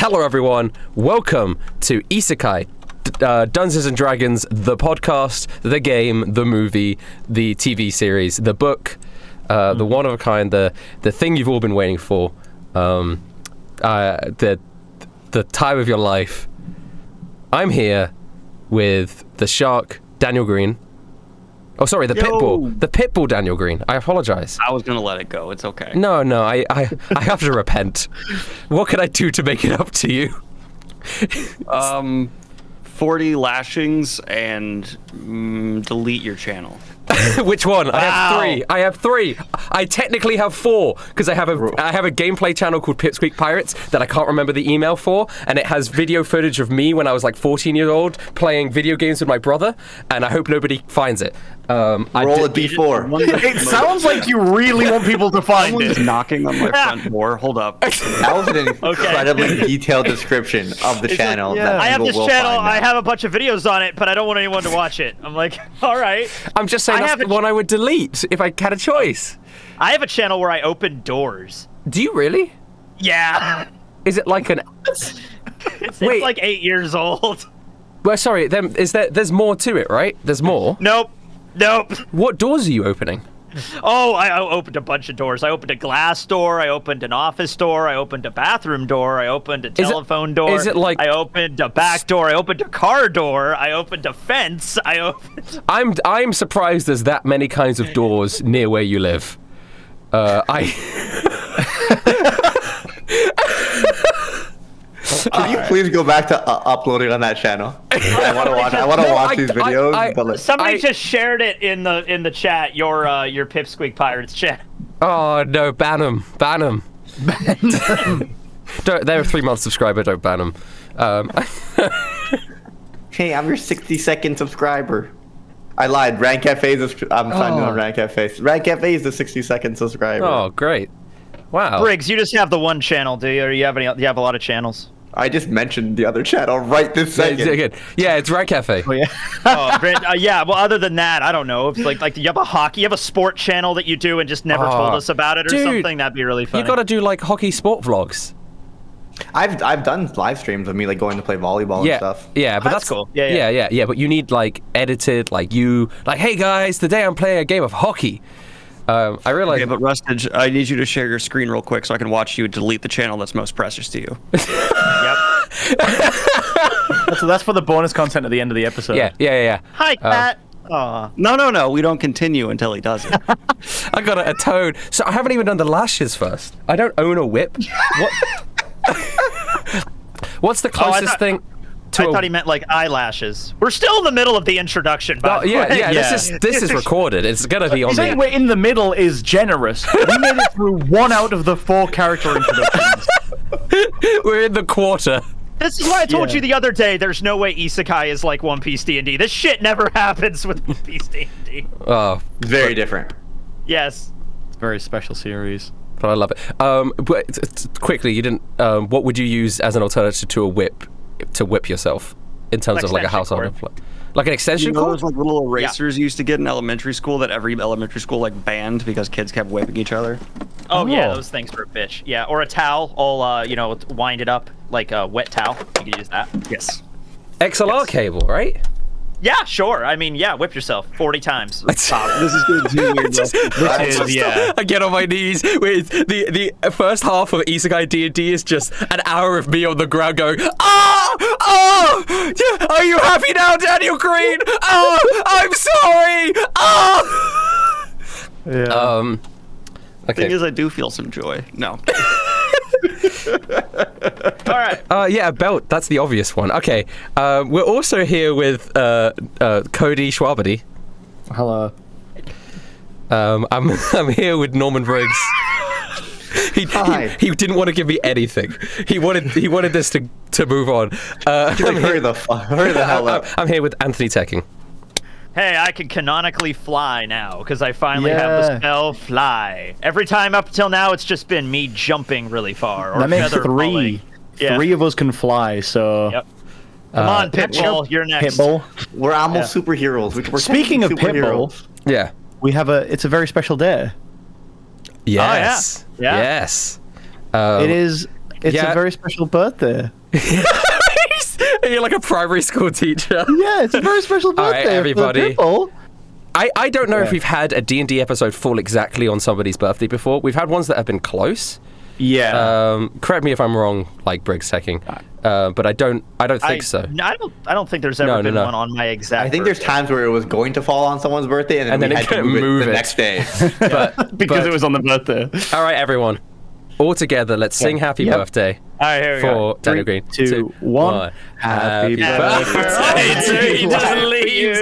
Hello everyone, welcome to Isekai, Dungeons and Dragons, the podcast, the game, the movie, the TV series, the book, the one of a kind, the thing you've all been waiting for, the time of your life. I'm here with the shark, Daniel Greene. Oh, sorry, the Pitbull. The Pitbull, Daniel Greene. I apologize. I was going to let it go. It's okay. No, I have to repent. What can I do to make it up to you? 40 lashings and delete your channel. Which one? Wow. I have three. I technically have 4 because I have a gameplay channel called Pipsqueak Pirates that I can't remember the email for, and it has video footage of me when I was like 14 years old playing video games with my brother, and I hope nobody finds it. Roll a d4. It sounds like you really want people to find it. Knocking on my front door. Hold up. That was an incredibly detailed description of the channel. yeah. I have this will channel, find I now. have a bunch of videos on it, but I don't want anyone to watch it. I'm like, all right. I'm just saying that's the one I would delete if I had a choice. I have a channel where I open doors. Do you really? Yeah. Is it like an... It's Wait. like 8 years old. Well, sorry, there's more to it, right? There's more? Nope. What doors are you opening? Oh, I opened a bunch of doors. I opened a glass door. I opened an office door. I opened a bathroom door. I opened a telephone door. Is it like... I opened a back door. I opened a car door. I opened a fence. I'm surprised there's that many kinds of doors near where you live. Can you please go back to uploading on that channel? I want to watch. I want to watch these videos. But Somebody just shared it in the chat. Your Pipsqueak Pirates chat. Oh no, ban him. They're a 3-month subscriber. Don't ban them. hey, I'm your 60-second subscriber. I lied. Rank Cafe is. I'm signing on Rank Cafe. Rank Cafe is the 60-second subscriber. Oh, great. Wow. Briggs, you just have the one channel, do you? Or do you have a lot of channels? I just mentioned the other channel right this second. Yeah, it's Rank Cafe. Oh, yeah. Yeah. Well, other than that, I don't know. If like you have a sport channel that you do and just never told us about it or something. That'd be really funny. You got to do like hockey sport vlogs. I've done live streams of me like going to play volleyball and stuff. Yeah, but that's cool. Yeah. But you need like edited, hey guys, today I'm playing a game of hockey. I realize. Okay, but Rustage, I need you to share your screen real quick so I can watch you delete the channel that's most precious to you. Yep. So that's for the bonus content at the end of the episode. Yeah. Hi, Cat. Aw. No. We don't continue until he does it. I got a toad. So I haven't even done the lashes first. I don't own a whip. What? What's the closest thing? I thought he meant like eyelashes. We're still in the middle of the introduction, by the way. Yeah. This is recorded. It's gonna be on Saying we're in the middle is generous. We made it through 1 out of the 4 character introductions. We're in the quarter. This is why I told you the other day. There's no way Isekai is like One Piece D&D. This shit never happens with One Piece D&D. Oh, Very different. Yes. It's a very special series. But I love it. But quickly, you didn't. What would you use as an alternative to a whip to whip yourself in terms of like a household? Like an extension cord? Those like little erasers you used to get in elementary school that every elementary school like banned because kids kept whipping each other. Oh yeah, those things were a bitch. Yeah, or a towel, all wind it up like a wet towel. You could use that. Yes. XLR cable, right? Yeah, sure. I mean, yeah, whip yourself 40 times. This is good too. I get on my knees with the first half of Isekai D&D is just an hour of me on the ground going, yeah, are you happy now, Daniel Greene? I'm sorry. Yeah. Okay. Thing is, I do feel some joy. No. All right. Yeah, a belt. That's the obvious one. Okay. We're also here with Cody Shwabadi. Hello. I'm here with Norman Briggs. He didn't want to give me anything. He wanted this to move on. Hurry the hell up. I'm here with Anthony Tekking. Hey, I can canonically fly now because I finally have the spell fly. Every time up till now, it's just been me jumping really far. Or That makes feather 3. falling. Yeah. 3 of us can fly, so... Yep. Come on, Pitbull, you're next. Pitbull. We're almost superheroes. We're Speaking of superheroes. Pitbull, Yeah. it's a very special day. Yes. Yeah. Yes. It is It's Yeah. a very special birthday. You're like a primary school teacher. Yeah, it's a very special birthday. All right, everybody. For Pitbull. I don't know if we've had a D&D episode fall exactly on somebody's birthday before. We've had ones that have been close. Yeah. Correct me if I'm wrong, like Briggs Tekking, but I don't think so. I don't think there's ever been one on my exact. I think there's times where it was going to fall on someone's birthday, and then we had to move it the next day. Because it was on the birthday. All right, everyone, all together, let's sing "Happy Birthday" All right, here we go. for Daniel Greene. 2, 1. Happy birthday to you. Just leaves.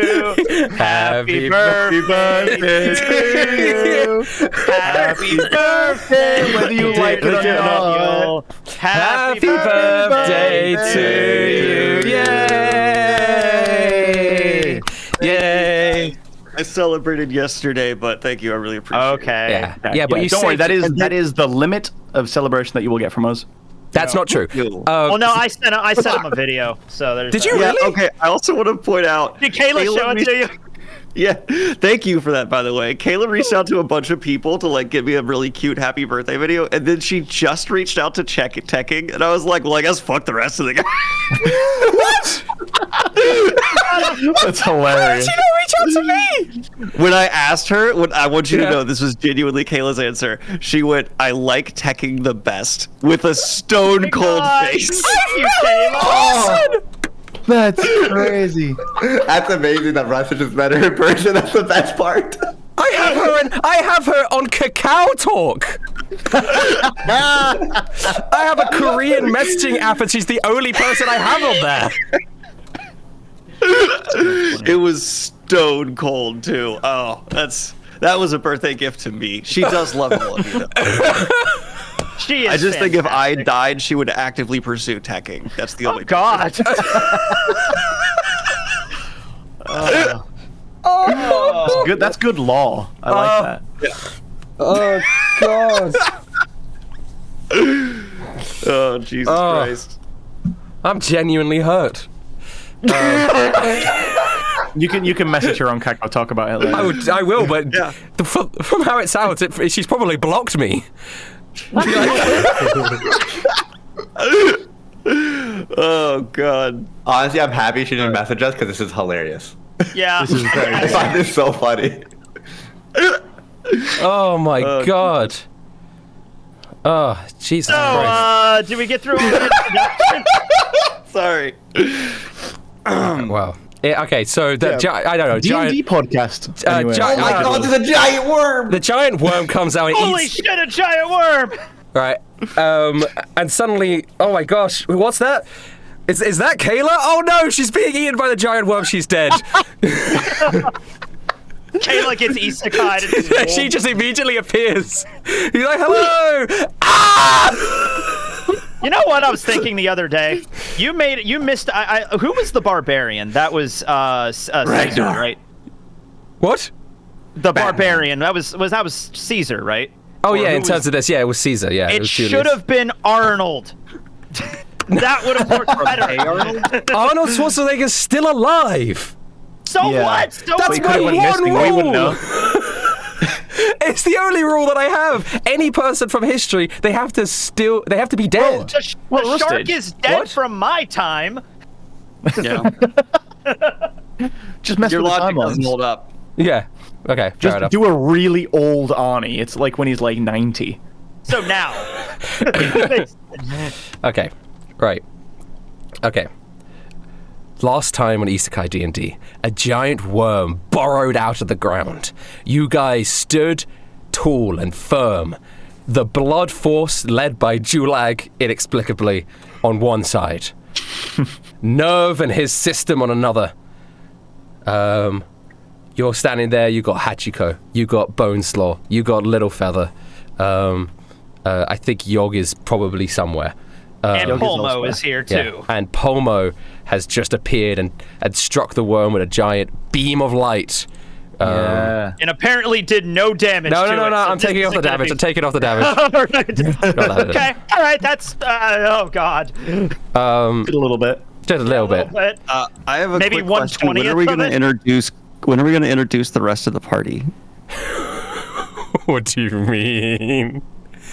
Happy birthday to you. Happy birthday, whether you like it or not. Happy birthday to you! Yay! Yay! I celebrated yesterday, but thank you. I really appreciate it. Okay. Yeah, but you don't worry. saved- That is the limit of celebration that you will get from us. That's not true. Well, no, I sent him a video. So there's. Did that. you Yeah, really? okay. I also want to point out. Did Kayla show it to you? Yeah, thank you for that, by the way. Kayla reached out to a bunch of people to like give me a really cute happy birthday video, and then she just reached out to Tekking, and I was like, well, I guess fuck the rest of the guys. What? That's hilarious. She don't reach out to me. When I asked her, I want you to know this was genuinely Kayla's answer. She went, I like Tekking the best, with a stone cold face. Thank you, Kayla. That's crazy. That's amazing that Russia is better in person. That's the best part. I have her on Kakao Talk. I have a Korean messaging app, and she's the only person I have on there. It was stone cold too. Oh, that was a birthday gift to me. She does love all of you, though. She is I just think if I fantastic. died, she would actively pursue Tekking. That's the only. God. That's good. That's good law. I like that. Oh God! Oh Jesus Christ! I'm genuinely hurt. You can message her on Kakao Talk about it later. I will, but Yeah. from how it sounds, she's probably blocked me. Oh God! Honestly, I'm happy she didn't message us because this is hilarious. Yeah. This is very I find this so funny. Oh my God! Oh Jesus Christ! Did we get through all the introduction? Sorry. Wow. Yeah, okay, so the I don't know, giant. D&D podcast. Anyway. giant- Oh my God, there's a giant worm. The giant worm comes out and Holy eats. shit, a giant worm! Right. And suddenly, oh my gosh, what's that? Is that Kayla? Oh no, she's being eaten by the giant worm. She's dead. Kayla gets isekai. She just immediately appears. He's like, hello. Ah! You know what I was thinking the other day? You missed. Who was the barbarian? That was Caesar, right? What? The barbarian. That was Caesar, right? Oh Or yeah, who in terms of this, yeah, it was Caesar. Yeah, It was should Julius. have been Arnold. That would have worked better. Arnold Schwarzenegger's still alive. So Yeah. what? So That's what? my went one missing, rule. we wouldn't know. It's the only rule that I have. Any person from history, they have to be dead. The shark is dead What? from my time. Yeah. Just mess Your with the logic doesn't timelines. hold up. Yeah. Okay. Fair Just enough. do a really old Arnie. It's like when he's like 90. So now. Okay. Right. Okay. Last time on ISEKAI D&D, a giant worm burrowed out of the ground. You guys stood tall and firm. The blood force led by Julag, inexplicably, on one side. Nerve and his system on another. You're standing there, you got Hachiko, you got Boneslaw, you got Littlefeather. I think Yog is probably somewhere. And Polmo is here too. Yeah. And Polmo has just appeared and struck the worm with a giant beam of light. Yeah. And apparently did no damage No, to no, it. no, so I'm this taking off the isn't gonna damage. be- I'm taking off the damage. All right. Not that. Okay, all right, that's, oh God. A little bit. Just a little bit. But I have a Maybe quick question. When 1/20th are we of going to it? introduce? When are we going to introduce the rest of the party? What do you mean?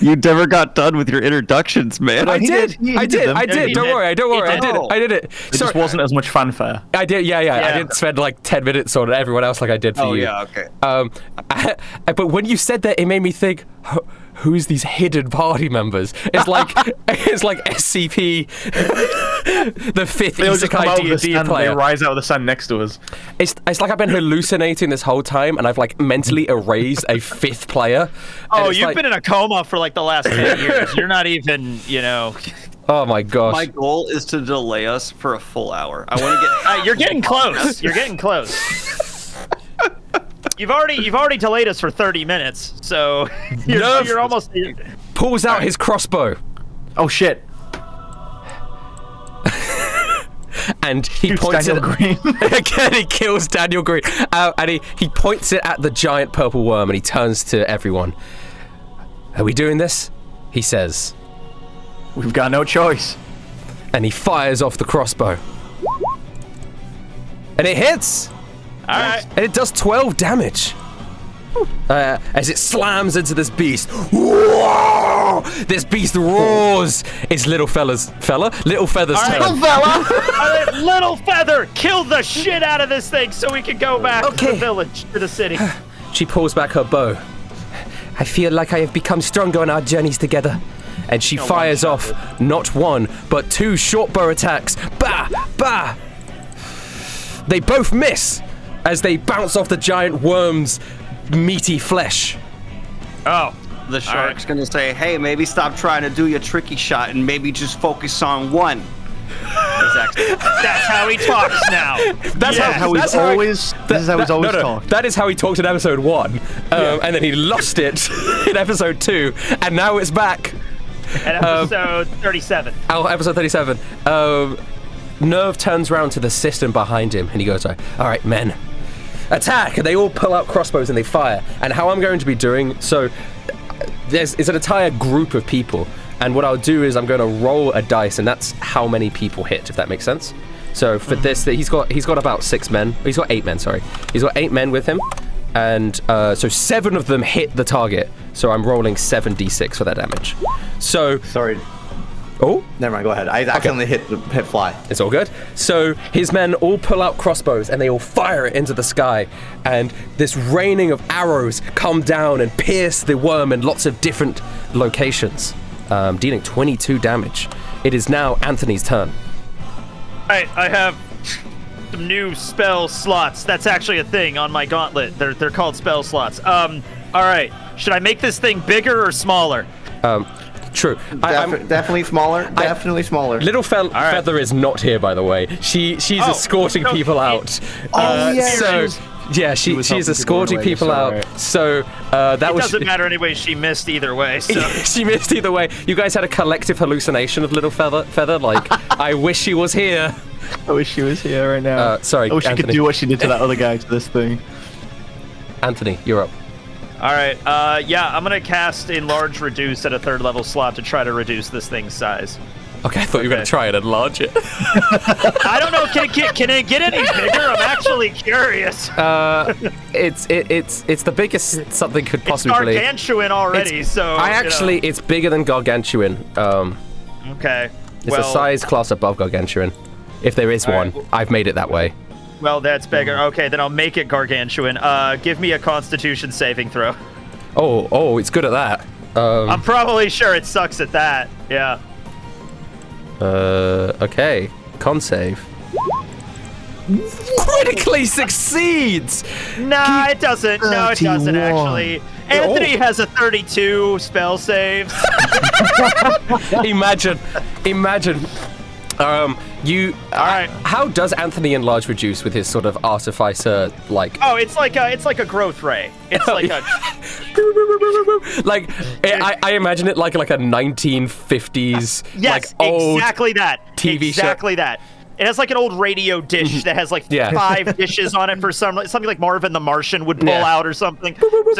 You never got done with your introductions, man. I did. He I did did. them. I did. He Don't did. worry. Don't worry. I He did. did. I did it. It just wasn't as much fanfare. I did. Yeah. I Yeah. didn't spend like 10 minutes on everyone else like I did for Oh you. yeah, okay. But when you said that, it made me think, who is these hidden party members? It's like SCP, the fifth They all just come Isekai out of the D&D stand, they player. rise out of the sand next to us. It's like I've been hallucinating this whole time, and I've like mentally erased a fifth player. And Oh, it's you've like, been in a coma for like the last 10 years. You're not even, Oh my gosh. My goal is to delay us for a full hour. I want to get. You're getting close. You're getting close. You've already delayed us for 30 minutes, so you're almost. Pulls out his crossbow, Oh shit. and he Shoots points Daniel it Greene. again. He kills Daniel Greene, and he points it at the giant purple worm, and he turns to everyone. Are we doing this? He says, We've got no choice. and he fires off the crossbow, and it hits. All right. And it does 12 damage. As it slams into this beast. Whoa! This beast roars. It's Little Feather's turn. Little Feather, kill the shit out of this thing so we can go back to Okay. the village, to the city. She pulls back her bow. I feel like I have become stronger on our journeys together. And she fires off not one, but 2 short bow attacks. Bah! Bah! They both miss as they bounce off the giant worm's meaty flesh. Oh. The shark's gonna say, "Hey, maybe stop trying to do your tricky shot and maybe just focus on one." That's how he talks now. This is how he's always talked. That is how he talked in episode 1, and then he lost it in episode 2, and now it's back. At episode 37. Oh, episode 37. Nerve turns round to the system behind him, and he goes, "All right, men, attack!" And they all pull out crossbows and they fire. And how I'm going to be doing, so there's an entire group of people, and what I'll do is I'm going to roll a dice, and that's how many people hit, if that makes sense. So for this, he's got about 6 men. He's got 8 men. Sorry, he's got 8 men with him, and so 7 of them hit the target. So I'm rolling 7d6 for that damage. So Sorry. oh. Never mind, go ahead. I accidentally hit fly. It's all good. So his men all pull out crossbows and they all fire it into the sky. And this raining of arrows come down and pierce the worm in lots of different locations, dealing 22 damage. It is now Anthony's turn. I have some new spell slots. That's actually a thing on my gauntlet. They're called spell slots. All right. Should I make this thing bigger or smaller? True. Definitely smaller. Definitely smaller. Little Feather is not here, by the way. She's escorting people out. She's escorting people out. So that doesn't matter anyway. She missed either way. So. She missed either way. You guys had a collective hallucination of Little Feather. Like, I wish she was here. I wish she was here right now. Sorry, I wish she could Anthony. do what she did to that other guy to this thing. Anthony, you're up. All right. I'm gonna cast Enlarge Reduce at a 3rd level slot to try to reduce this thing's size. Okay, I thought you were going to try and enlarge it. I don't know. Can it get any bigger? I'm actually curious. It's the biggest something could It's possibly. gargantuan already. It's bigger than gargantuan. Okay. It's a size class above gargantuan, if there is one. right. I've made it that way. Well, that's bigger. Okay, then I'll make it gargantuan. Give me a Constitution saving throw. Oh, it's good at that. I'm probably sure it sucks at that. Yeah. Okay. Con save. Critically succeeds! Nah, it doesn't. No, it doesn't 31. actually. Anthony has a 32 spell saves. Imagine. All right. How does Anthony enlarge reduce with his sort of artificer like? Oh, it's like a growth ray. It's like a. Like I imagine it like a 1950s Yes, like old exactly that. TV show. Exactly that. It has like an old radio dish that has like Yeah. 5 dishes on it for something like Marvin the Martian would pull Yeah. out or something. It's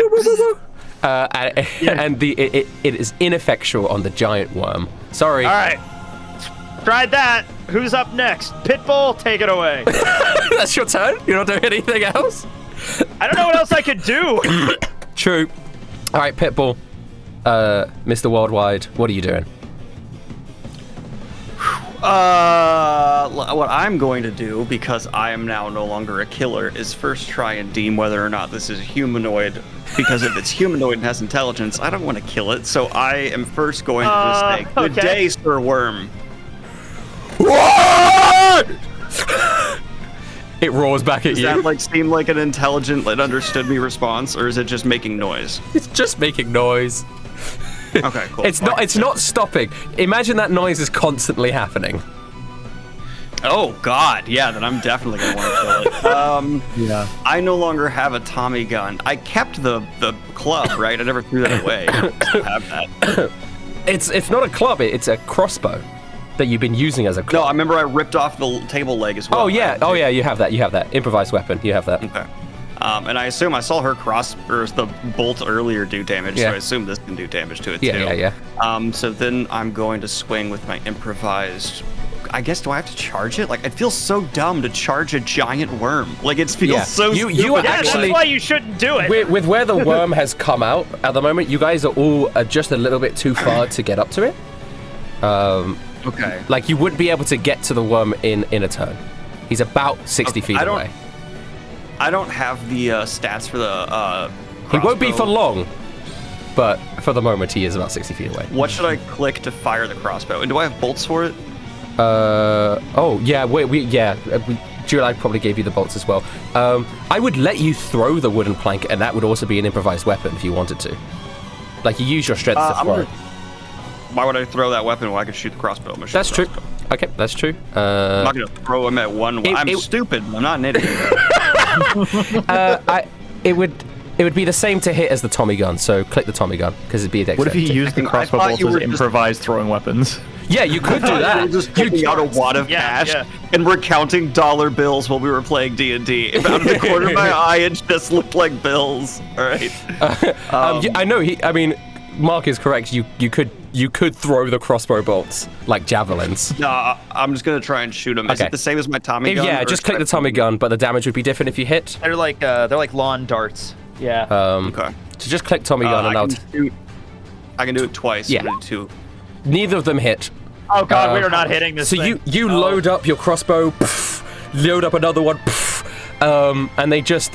like, and it is ineffectual on the giant worm. Sorry. all right. Tried that. Who's up next? Pitbull, take it away. That's your turn? You're not doing anything else? I don't know what else I could do. True. All right, Pitbull. Mr. Worldwide, what are you doing? What I'm going to do, because I am now no longer a killer, is first try and deem whether or not this is humanoid. Because if it's humanoid and has intelligence, I don't want to kill it. So I am first going to just say, "Good day, Sir Worm." What? It roars back at Does you. that like seem like an intelligent, like, understood me response, or is it just making noise? It's just making noise. Okay, cool. It's not stopping. Imagine that noise is constantly happening. Oh God, yeah. Then I'm definitely gonna want to kill it. Yeah. I no longer have a Tommy gun. I kept the club, right? I never threw that away. I still have that. It's not a club. It's a crossbow that you've been using as a club. No, I remember I ripped off the table leg as well. Oh yeah. You have that. You have that improvised weapon. You have that. Okay. And I assume I saw her the bolt earlier do damage, so I assume this can do damage to it too. Yeah. So then I'm going to swing with my improvised. I guess, do I have to charge it? Like, it feels so dumb to charge a giant worm. Like, it feels so You stupid. are Yeah, actually that's why you shouldn't do it. with where the worm has come out at the moment. You guys are all just a little bit too far to get up to it. Okay. Like you wouldn't be able to get to the worm in a turn. He's about 60 feet away. I don't have the stats for the He won't be for crossbow. long, but for the moment he is about 60 feet away. What should I click to fire the crossbow? And do I have bolts for it? July probably gave you the bolts as well. I would let you throw the wooden plank, and that would also be an improvised weapon if you wanted to. Like you use your strength to throw. Why would I throw that weapon when I could shoot the crossbow? I'm gonna shoot That's the true. crossbow. Okay, that's true. I'm not gonna throw him at one. I'm stupid. I'm not an idiot. It would be the same to hit as the Tommy gun. So click the Tommy gun because it'd be a What if dexterity. you used the crossbow thought bolts you as were just- improvised throwing weapons? Yeah, you could do We were that. just taking out a wad of cash and we're counting dollar bills while we were playing D&D. Out of the corner of my eye, it just looked like bills. All right. I know. Mark is correct. You could throw the crossbow bolts like javelins. No, I'm just gonna try and shoot him. Is Okay. it the same as my Tommy gun? Yeah, or just is click the that- Tommy gun, but the damage would be different if you hit. They're like lawn darts. Yeah. Okay. So just click Tommy gun and I can do it twice. Yeah. I'm gonna do two. neither of them hit. Oh God, we are not hitting this. So thing. you load up your crossbow, load up another one, and they just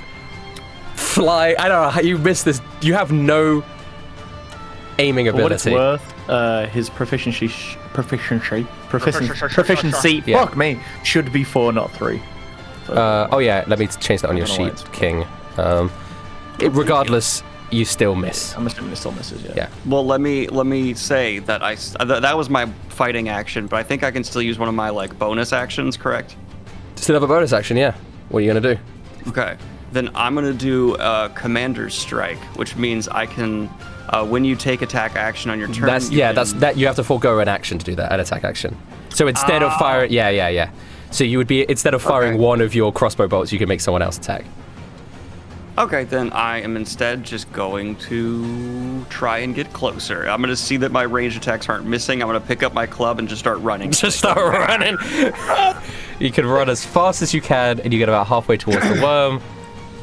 fly. I don't know how you missed this. You have no aiming For what it's ability. worth, his proficiency. Yeah. Fuck me. Should be 4, not 3. Oh yeah, let me change that on your I don't know why sheet, it's- King. Regardless, you still miss. I'm assuming it still misses. Yeah. Well, let me say that that was my fighting action, but I think I can still use one of my like bonus actions. Correct? Still have a bonus action, yeah. What are you gonna do? Okay. Then I'm gonna do Commander's Strike, which means I can. When you take attack action on your turn. That's you can- that you have to forego an action to do that, an attack action. So instead of firing, yeah. So you would be instead of firing one of your crossbow bolts, you can make someone else attack. Okay, then I am instead just going to try and get closer. I'm gonna see that my range attacks aren't missing. I'm gonna pick up my club and just start running. Just start running. You can run as fast as you can, and you get about halfway towards the worm.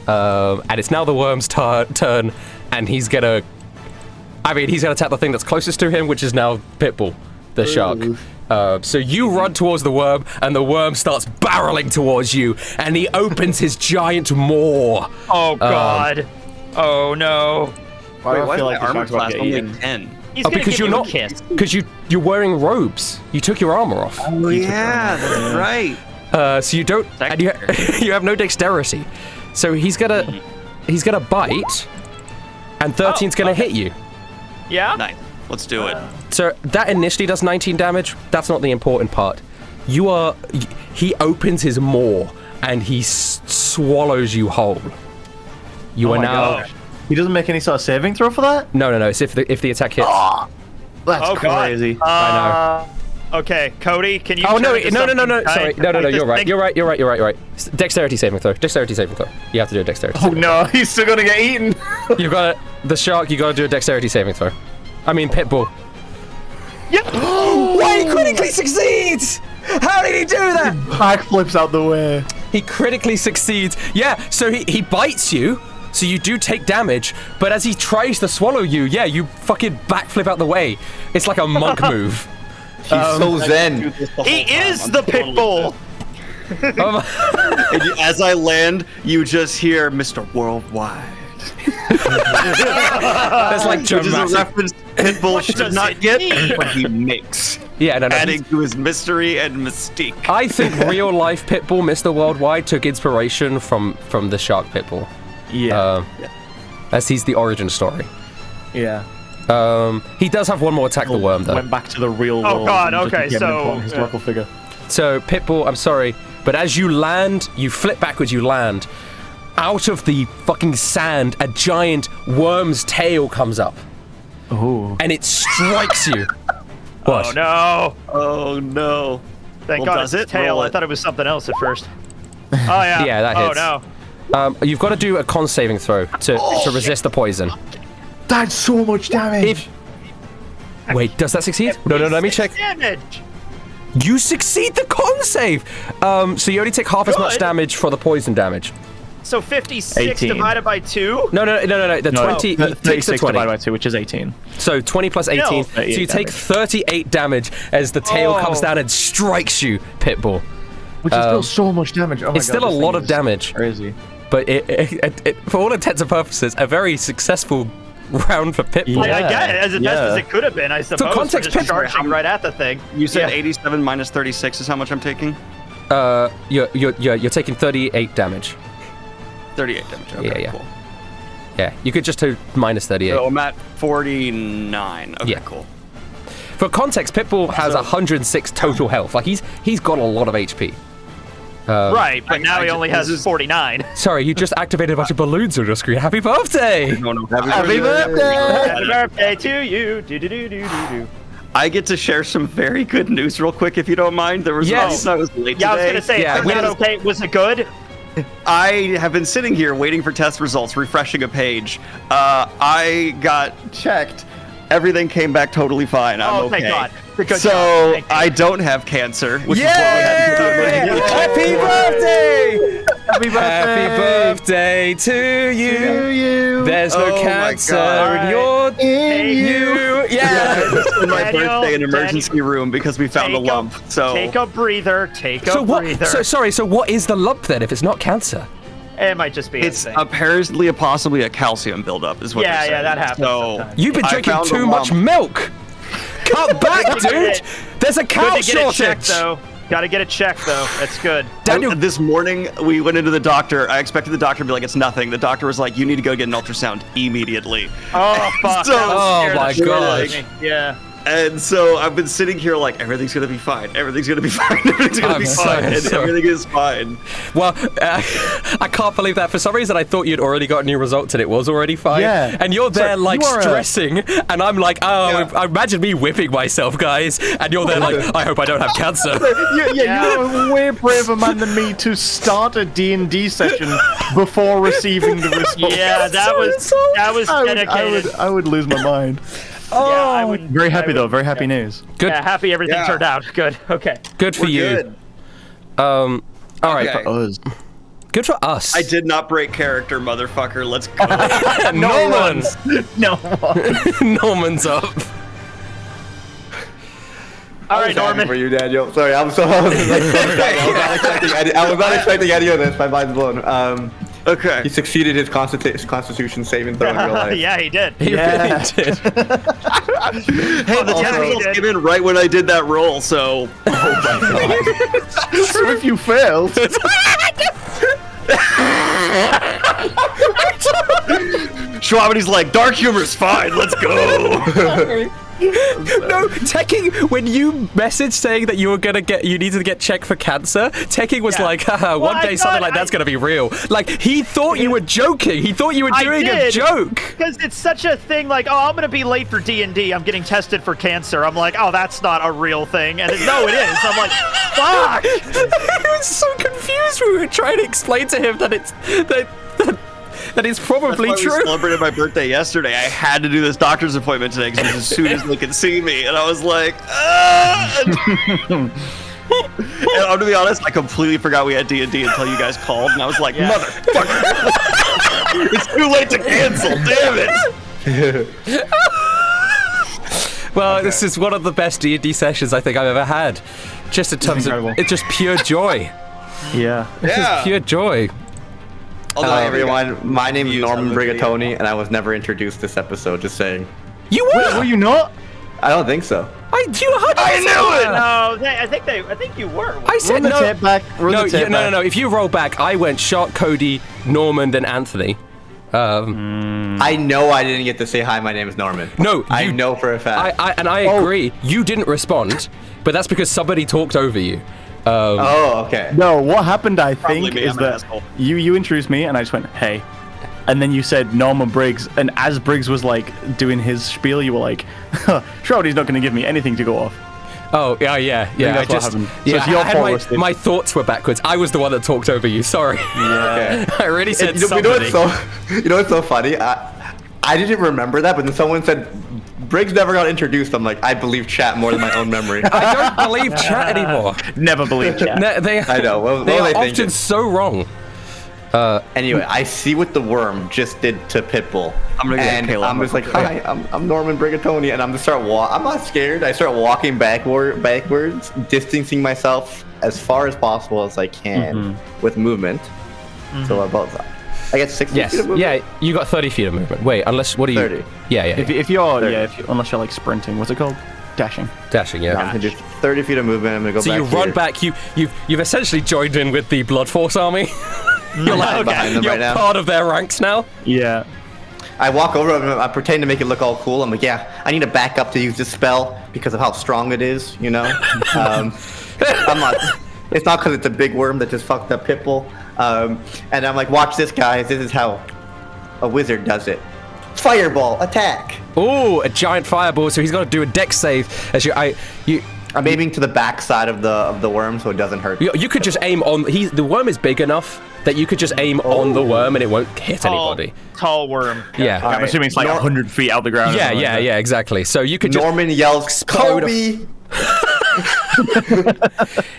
And it's now the worm's turn, and he's gonna attack the thing that's closest to him, which is now Pitbull, the shark. So you run towards the worm, and the worm starts barreling towards you, and he opens his giant maw. Oh God. Oh no. Why do I Why feel is like my this armor shark's about class to get only eaten? like 10? He's gonna Because give you're you a not, kiss. because you're wearing robes. You took your armor off. Yeah, that's right. So you don't, and you you have no dexterity. So he's gonna bite, and 13's gonna hit you. Yeah. Nice. Let's do it. So that initially does 19 damage. That's not the important part. He opens his maw and he swallows you whole. You Oh are my now. gosh. He doesn't make any sort of saving throw for that? No. It's if the attack hits. That's Oh God. crazy. I Okay, Cody, can you? Oh no! turn into No! something Sorry, kind? no! This You're right. thing- You're right. Dexterity saving throw. Dexterity saving throw. You have to do a dexterity. Oh no, he's still gonna get eaten. You've got the shark. You got to do a dexterity saving throw. I mean, Pitbull. Yeah. Why he critically succeeds? How did he do that? Back flips out the way. He critically succeeds. Yeah, so he bites you, So you do take damage, but as he tries to swallow you, yeah, you fucking backflip out the way. It's like a monk move. He's so zen. He is the Pitbull. And as I land, you just hear Mr. Worldwide. That's like Which is a dramatic. reference Pitbull should does not it get, mean? but he makes. Yeah, no, Adding to his mystery and mystique. I think real life Pitbull, Mr. Worldwide, took inspiration from the Shark Pitbull. Yeah. As he's the origin story. Yeah. He does have one more attack the worm though. Went back to the real Oh, world. God, and just okay, became an so, important historical figure. So Pitbull, I'm sorry, but as you land, you flip backwards, you land. Out of the fucking sand, a giant worm's tail comes up. Oh. And it strikes you. What? Oh no! Oh no. Thank Well, God does it's it? tail. Roll I it. thought it was something else at first. Oh yeah. Yeah, that hits. Oh no. You've got to do a con saving throw to resist the poison. That's so much damage. Wait, does that succeed? No, let me check. Damage. You succeed the con save! So you only take half as much Good. damage for the poison damage. So 56 18. divided by 2? No. The 20, he takes the 36 20. divided by 2, which is 18. So 20 plus 18. So 38 you take damage. 38 damage as the tail Oh. comes down and strikes you, Pitbull. Which is still so much damage. Oh my It's God, still a this lot thing of is damage. Crazy. But it, for all intents and purposes, a very successful round for Pitbull. I get it, as best Yeah. as it could have been, I suppose. context, for just Pitbull- charging right at the thing. You said Yeah. 87 minus 36 is how much I'm taking? You're taking 38 damage. 38 damage. Okay, Yeah. cool. Yeah, you could just do minus 38. So I'm at 49. Okay, Yeah. cool. For context, Pitbull has 106 total health. Like he's got a lot of HP. Right, but now I he ju- only this has is- 49. Sorry, you just activated a bunch of balloons on your screen. Happy birthday! No, no. Happy birthday! Happy birthday to you. Do. I get to share some very good news real quick, if you don't mind. There was a Yes. reason I was late Yeah, I was today. gonna say, Yeah, is we that just- okay? Was it good? I have been sitting here waiting for test results, refreshing a page. I got checked. Everything came back totally fine. I'm Oh, okay. thank God. Good So job. Thank you. I don't have cancer, which Yay! is what we had to do. Happy birthday! Happy birthday! Happy birthday to you! There's no Oh my cancer God. in your Hey, you. Yeah. It's in my Daniel, birthday in emergency room because we found a Take lump. So Take a breather. Take a So what? breather. So what is the lump then? If it's not cancer? It might just be it's a thing. apparently possibly a calcium buildup, is what Yeah, they're saying. yeah, that happens So sometimes. You've been I drinking found a too much lump. milk. Cut back, dude. There's a cow Good to get it checked, shortage. though. Gotta get it checked, though. That's good. Daniel, This morning, we went into the doctor. I expected the doctor to be like, it's nothing. The doctor was like, you need to go get an ultrasound immediately. Oh, fuck. So- that was Oh, scared the my shit out of gosh. me. Yeah. And so I've been sitting here like, everything's going to be fine. Everything's going to be fine. Everything's going to I'm be so fine. And sorry. everything is fine. well, I can't believe that. For some reason, I thought you'd already got new results and it was already fine. Yeah. And you're there Sorry, like you are, stressing, and I'm like, oh, Yeah. imagine me whipping myself, guys. And you're there like, I hope I don't have cancer. You're a way braver man than me to start a D&D session before receiving the results. Yeah, that was dedicated. I would lose my mind. Yeah, I would. Very happy though. Very happy news. Good, Yeah, happy everything Yeah. turned out. Good. Okay. good for We're you. good. All right, Okay. Us. good for us. I did not break character, motherfucker. Let's go. Norman's No. Norman's up. All right, Happy Norman. for you, Daniel. Sorry, I was not expecting any of this. My mind's blown. Okay. He succeeded his constitution saving throw in real life. Yeah, he did. He Yeah. really did. Hey, the Also- test results came in right when I did that roll, so. So if you failed, Shwabadi's like, dark humor's fine, let's go. No, Tekking, when you messaged saying that you needed to get checked for cancer, Tekking was Yeah. like, haha, one I day something thought like that's I- gonna be real. Like, he thought you were joking. He thought you were I doing a did. joke. Because it's such a thing, like, oh, I'm gonna be late for D&D. I'm getting tested for cancer. I'm like, oh, that's not a real thing. And no, it is. I'm like, fuck. He was so confused. We were trying to explain to him that it's that it's probably That's why true. we celebrated my birthday yesterday. I had to do this doctor's appointment today because as soon as they could see me, and I was like, and I'm gonna be honest, I completely forgot we had D&D until you guys called, and I was like, Yeah. motherfucker. It's too late to cancel. Damn it. Well, this is one of the best D&D sessions I think I've ever had. Just in terms of, incredible. it's just pure joy. Yeah. This is pure joy. Hello, everyone. My name is views Norman on the video. Brigatoni, and I was never introduced this episode. Just saying. You were. Were you not? I don't think so. I knew it. No, I think you were. I said Run the no. tape back. Run No, the tape back. no. If you roll back, I went Shark, Cody, Norman, then Anthony. I know I didn't get to say hi. My name is Norman. No, I you- know for a fact. I agree. You didn't respond, but that's because somebody talked over you. Oh, okay. No, what happened, I Probably think, me, is I'm an that asshole. you introduced me, and I just went, hey. And then you said Norman Briggs, and as Briggs was, like, doing his spiel, you were like, Shwabadi's not going to give me anything to go off. Oh, yeah. that's what happened. So it's your I had fault, my, Rusty. my thoughts were backwards. I was the one that talked over you. Sorry. Okay. I already said You know somebody. what's so funny? I didn't remember that, but then someone said Briggs never got introduced. I'm like, I believe chat more than my own memory. I don't believe chat anymore. Never believed chat. I know. What they were are they often thinking? so wrong. Anyway, I see what the worm just did to Pitbull. I'm gonna get and Caleb. I'm just like, hi, I'm Norman Brigatoni, and I'm just start I'm not scared. I start walking backwards, distancing myself as far as possible as I can with movement. So about I get 60 Yes. feet of movement. Yeah, you got 30 feet of movement. Wait, unless, what are you? 30. Yeah. If you're, unless you're, like, sprinting, what's it called? Dashing. Dashing, yeah. I'm gonna do 30 feet of movement. I'm gonna go So back you run here. back. You've essentially joined in with the Blood Force army. You're I'm behind them you're right now. part of their ranks now. Yeah. I walk over. I pretend to make it look all cool. I'm like, yeah, I need to back up to use this spell because of how strong it is. You know, I'm not. It's not because it's a big worm that just fucked up Pitbull. And I'm like, watch this, guys. This is how a wizard does it. Fireball attack. Ooh, a giant fireball. So he's got to do a dex save. As I'm aiming to the back side of the worm so it doesn't hurt. you could just aim on. The worm is big enough that you could just aim on the worm and it won't hit anybody. Tall worm. Yeah. All I'm right. assuming it's like 100 feet out the ground. or Yeah, something like that. exactly. So you could just. Norman yells, explode Kobe.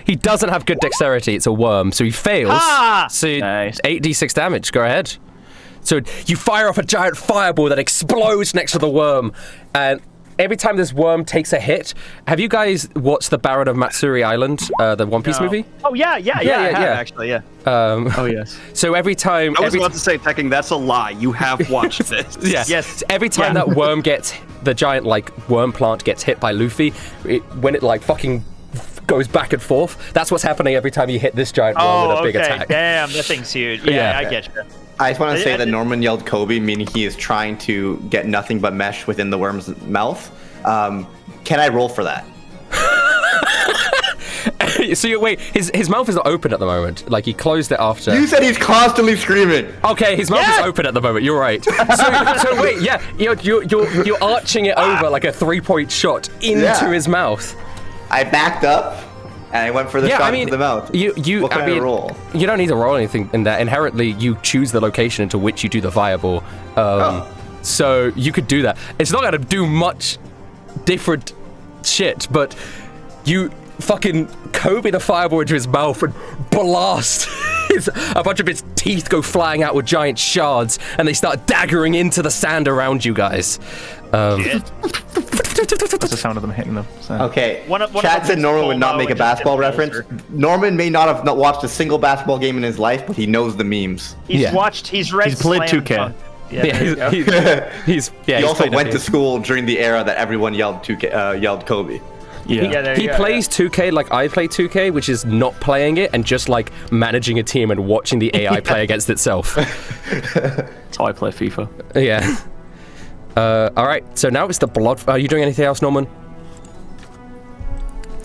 He doesn't have good dexterity. It's a worm, so he fails. Ah! So Nice. 8d6 damage. Go ahead. So you fire off a giant fireball that explodes next to the worm, and every time this worm takes a hit, have you guys watched the Baron of Matsuri Island, the One Piece No. movie? Oh yeah, I have, actually, yeah. Oh, yes. So every time, I was about to say, Tekking, that's a lie. You have watched this. yeah, Yes. every time that worm the giant like worm plant gets hit by Luffy, when it like fucking goes back and forth, that's what's happening every time you hit this giant worm with a big attack. Damn, that thing's huge. Yeah, Yeah. I get you. I just want to say I that did- Norman yelled Kobe, meaning he is trying to get nothing but mesh within the worm's mouth. Can I roll for that? So wait, his mouth is not open at the moment. Like he closed it after. You said he's constantly screaming. Okay, his mouth is Yeah. open at the moment. You're right. So wait, yeah, you're arching it over like a 3-point shot into Yeah. his mouth. I backed up and I went for the Yeah, shot I mean, into the mouth. What can I roll? You don't need to roll anything in that. Inherently, you choose the location into which you do the fireball. So you could do that. It's not going to do much different shit, but you fucking Kobe the fireball into his mouth and blast. A bunch of its teeth go flying out with giant shards, and they start daggering into the sand around you guys. That's the sound of them hitting them. So. Okay. One of Chad them said is Norman would not Polo make a and just basketball dip reference. closer. Norman may not have watched a single basketball game in his life, but he knows the memes. He's Yeah. watched. He's read. He's played Slam 2K. Dunk. Yeah, there you go. He's He also played went it. to school during the era that everyone yelled Kobe. Yeah. Yeah, there He you go, plays 2K like I play 2K, which is not playing it and just like managing a team and watching the AI play against itself. That's how I play FIFA. Yeah. All right. So now it's the blood. Are you doing anything else, Norman?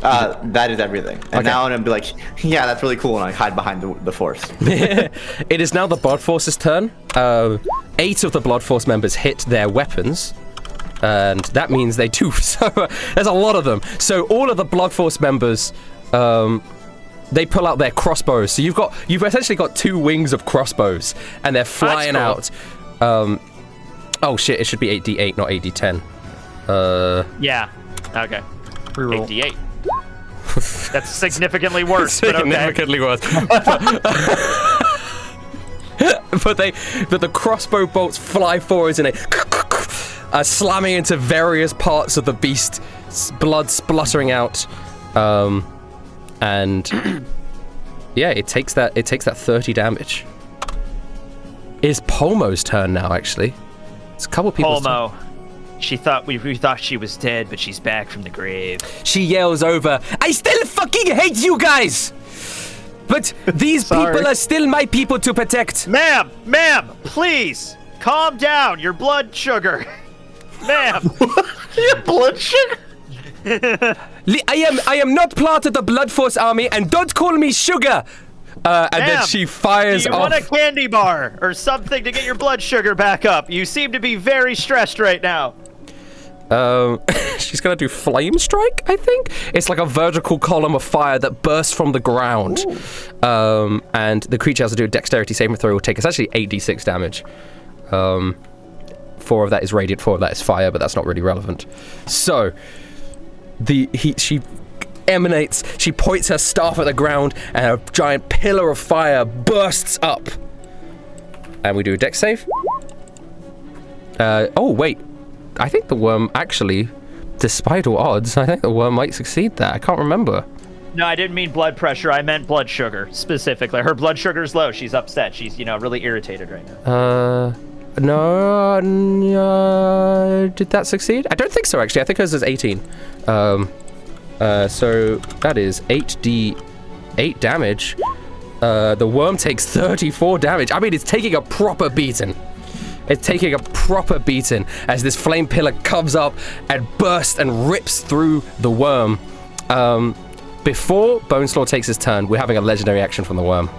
That is everything. And Okay. now I'm gonna be like, yeah, that's really cool, and I hide behind the force. It is now the Blood Force's turn. 8 of the Blood Force members hit their weapons. And that means they do. So there's a lot of them. So all of the Blood Force members, they pull out their crossbows. So you've essentially got 2 wings of crossbows, and they're flying cool. out. Oh shit! It should be 8d8, not 8d10. Yeah. Okay. Reroll. 8d8. That's significantly worse. But okay. Significantly worse. but the crossbow bolts fly forwards and they slamming into various parts of the beast, blood spluttering out, and yeah, it takes that 30 damage. It's Polmo's turn now, actually. It's a couple people's Polmo. She thought we thought she was dead, but she's back from the grave. She yells over, I still fucking hate you guys! But these people are still my people to protect. Ma'am, please, calm down. Your blood sugar. Ma'am. Your blood sugar? I am not part of the Blood Force army, and don't call me sugar! And then she fires off. Do you want a candy bar or something to get your blood sugar back up? You seem to be very stressed right now. She's gonna do Flame Strike, I think? It's like a vertical column of fire that bursts from the ground. And the creature has to do a dexterity saving throw. It will take essentially 8d6 damage. 4 of that is radiant, 4 of that is fire, but that's not really relevant. So, she emanates, she points her staff at the ground, and a giant pillar of fire bursts up. And we do a dex save. Oh, wait. I think the worm actually, despite all odds, I think the worm might succeed that. I can't remember. No, I didn't mean blood pressure. I meant blood sugar, specifically. Her blood sugar's low. She's upset. She's, really irritated right now. No, did that succeed? I don't think so, actually. I think hers is 18. So that is 8d8 damage. The worm takes 34 damage. I mean, it's taking a proper beating. It's taking a proper beating as this flame pillar comes up and bursts and rips through the worm. Before Boneslaw takes his turn, we're having a legendary action from the worm.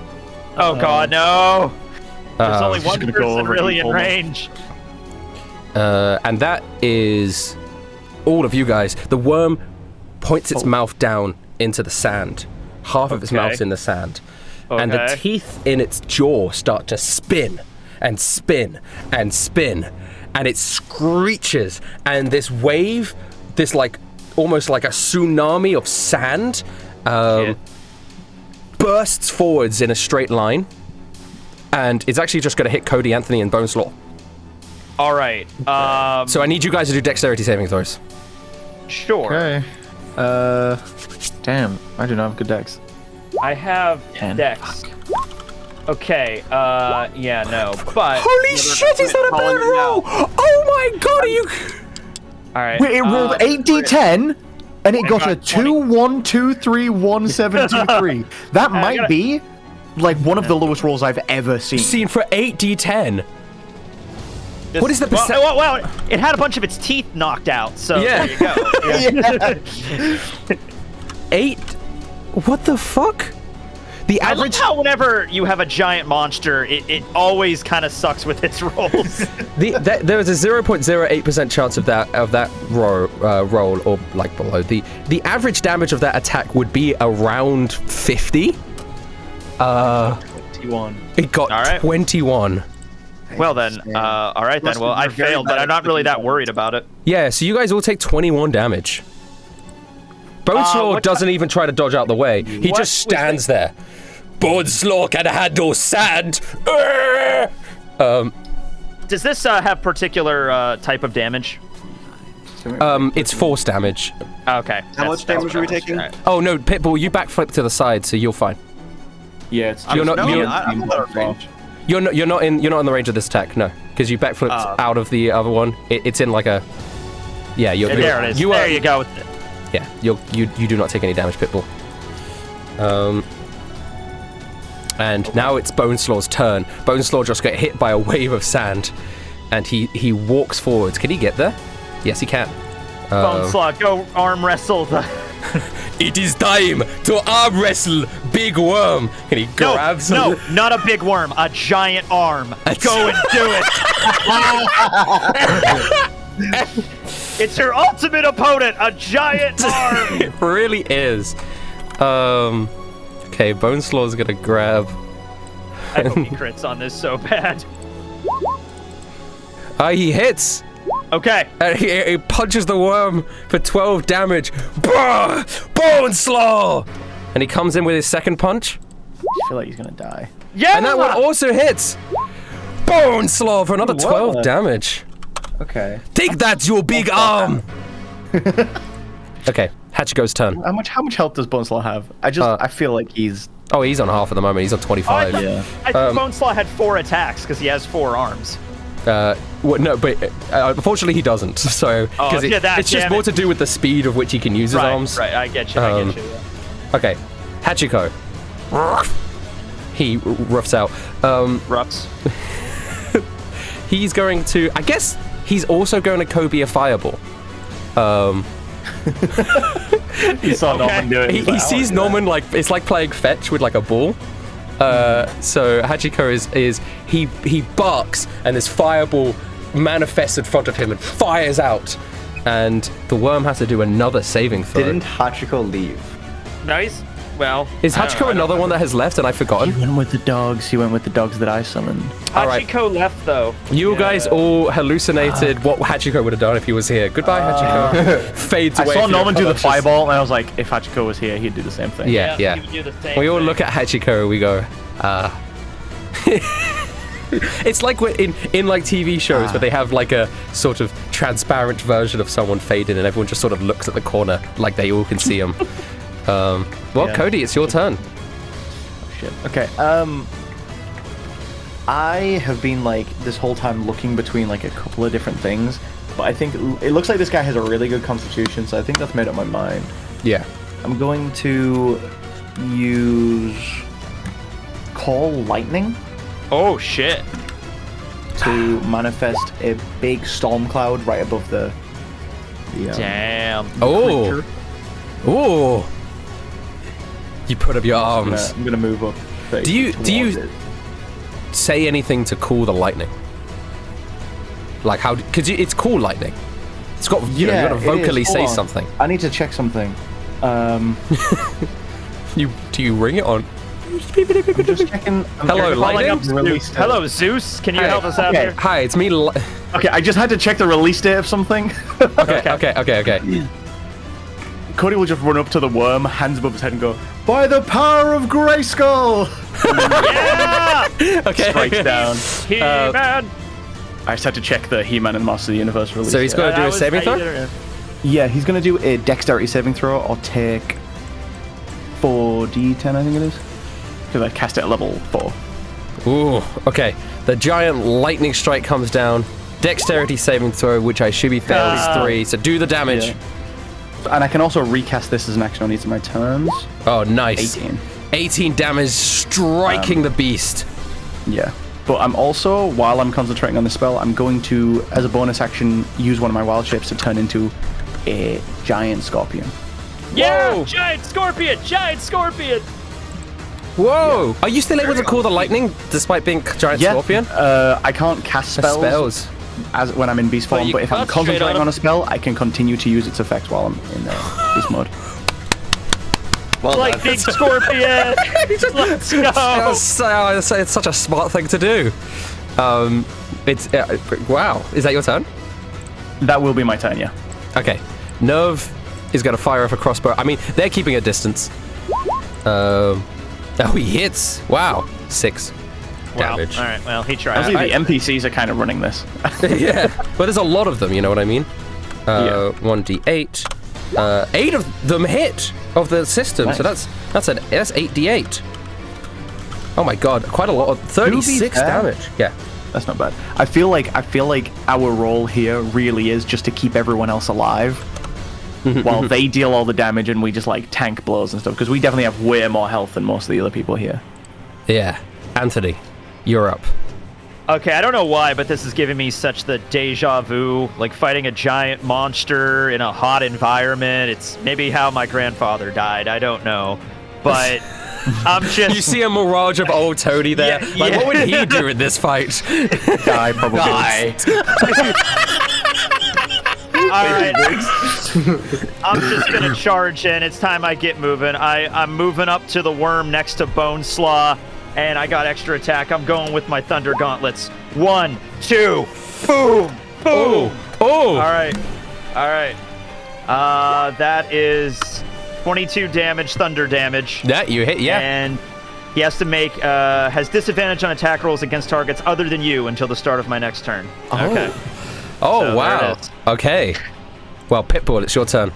Oh god, no! There's only one gonna person go over really and in pull them. range. And that is all of you guys. The worm points its mouth down into the sand. Half of its mouth's in the sand. And the teeth in its jaw start to spin and spin and spin. And it screeches. And this wave, this almost like a tsunami of sand, bursts forwards in a straight line. And it's actually just going to hit Cody, Anthony, and Boneslaw. All right. So I need you guys to do dexterity saving throws. Sure. Okay. Damn, I do not have good dex. I have 10. dex. Okay, yeah, no, but... Holy shit, is that a bad roll? Oh my god, are you... Alright. Wait, it rolled 8d10, and it got a got 2, 1, 2, 3, 1, 7, 2, 3. That might be, one of the lowest rolls I've ever seen. Seen for 8d10. What is the percent? Well, it had a bunch of its teeth knocked out, so there you go. Yeah. 8? What the fuck? The I love average... how whenever you have a giant monster, it always kind of sucks with its rolls. There is a 0.08% chance of that roll or below. The average damage of that attack would be around 50. 21. It got 21. Well then, all right then. Well, I failed, but I'm not really that worried about it. Yeah, so you guys all take 21 damage. Boneslaw doesn't even try to dodge out the way. He just stands there. Boneslaw can handle sand. Does this have particular type of damage? It's force damage. Okay. How much damage are we taking? Right. Oh no, Pitbull, you backflip to the side, so you're fine. Yeah, it's You're not- I'm you're- out of range. You're not in the range of this attack, no, because you backflipped out of the other one. It's in like a, yeah. There it is. There you go. Yeah, you do not take any damage, Pitbull. And now it's Boneslaw's turn. Boneslaw just got hit by a wave of sand, and he walks forwards. Can he get there? Yes, he can. Boneslaw, go arm wrestle the. It is time to arm wrestle Big Worm. And he grabs him. No, not a big worm, a giant arm. Go and do it. It's your ultimate opponent, a giant arm. It really is. Okay, Boneslaw's gonna grab. I hope he crits on this so bad. He hits. Okay. And he punches the worm for 12 damage. Bah! Boneslaw! And he comes in with his second punch. I feel like he's gonna die. Yeah. And that one also hits. Bone Slaw for another 12 What? damage. Okay. Take that, you big arm! Okay, Hachiko's turn. How much health does Boneslaw have? I feel like he's. Oh, he's on half at the moment. He's on 25. Yeah. I think Boneslaw had 4 attacks because he has 4 arms. No, but unfortunately he doesn't. So because it's just more to do with the speed of which he can use his arms. Right, I get you. Yeah. Okay, Hachiko. He roughs out. Roughs. He's going to. I guess he's also going to Kobe a fireball. He saw Norman do it. He sees Norman like it's like playing fetch with like a ball. So Hachiko is he barks and this fireball manifests in front of him and fires out, and the worm has to do another saving throw. Didn't Hachiko leave? Nice. Well, Is Hachiko another one that has left and I've forgotten? He went with the dogs. He went with the dogs that I summoned. Hachiko left though. You guys all hallucinated what Hachiko would have done if he was here. Goodbye, Hachiko. Fades I away. saw from Norman your do the conscious- fireball, and I was like, if Hachiko was here, he'd do the same thing. Yeah. He would do the same We all thing. look at Hachiko and we go, It's like in like TV shows where they have like a sort of transparent version of someone fading and everyone just sort of looks at the corner like they all can see them. Well, Yeah. Cody, it's your turn. Shit. Okay. I have been like this whole time looking between like a couple of different things, but I think it looks like this guy has a really good constitution, so I think that's made up my mind. Yeah. I'm going to use Call Lightning Oh shit. to manifest a big storm cloud right above the Damn. Oh. creature. Oh. You put up your arms. I'm gonna move up. Do you towards it. say anything to cool the lightning? Like how? Because it's cool lightning. It's got you Yeah, got to it is. vocally Hold say on. something. I need to check something. Do you ring it on? I'm just checking. Hello, Calling up lightning. Zeus. Hello, Zeus. Can you help us out okay. here? Hi, it's me. Okay, I just had to check the release date of something. Okay. Cody will just run up to the worm, hands above his head, and go, "By the power of Grayskull!" Yeah! Okay. Strikes down. He-Man. I just had to check the He-Man and Master of the Universe release. So he's date. got to do That a was saving how you throw. did it. Yeah, he's gonna do a dexterity saving throw or take 4d10, I think it is, because I cast it at level 4. Ooh. Okay. The giant lightning strike comes down. Dexterity saving throw, which I should be failed, is 3. So do the damage. Yeah. And I can also recast this as an action on each of my turns. Oh, nice. 18. 18 damage, striking the beast. Yeah. But I'm also, while I'm concentrating on the spell, I'm going to, as a bonus action, use one of my wild shapes to turn into a giant scorpion. Yeah! Whoa. Giant scorpion! Giant scorpion! Whoa! Are you still able to call the lightning despite being giant scorpion? I can't cast spells, as when I'm in beast But form, you but if I'm concentrate concentrating on on a spell, I can continue to use its effects while I'm in beast mode. Well Like done. big scorpion! Let's go! It's such a smart thing to do. It's wow. Is that your turn? That will be my turn, yeah. Okay. Nerve is going to fire off a crossbow. I mean, they're keeping a distance. Oh, he hits. Wow. 6 damage. All right, well, he tried. Actually, the NPCs are kind of running this. Yeah. But there's a lot of them, you know what I mean? Yeah. 1d8. 8 of them hit of the system. Nice. So that's 8d8. Oh my god, quite a lot of 36 fair- damage. Yeah. That's not bad. I feel like our role here really is just to keep everyone else alive, while they deal all the damage and we just like tank blows and stuff. Because we definitely have way more health than most of the other people here. Yeah. Anthony, you're up. Okay, I don't know why, but this is giving me such the deja vu, like fighting a giant monster in a hot environment. It's maybe how my grandfather died. I don't know. But I'm just... You see a mirage of old Tony there. Yeah, Like, yeah. what would he do in this fight? Die, probably. All right. I'm just going to charge in. It's time I get moving. I'm moving up to the worm next to Bone Slaw, and I got extra attack. I'm going with my Thunder Gauntlets. 1, 2, boom, boom. Oh! All right. That is 22 damage, thunder damage. Yeah, you hit, yeah. And He has to make has disadvantage on attack rolls against targets other than you until the start of my next turn. Oh. Okay. Oh, So wow. there it is. Okay. Well, Pitbull, it's your turn.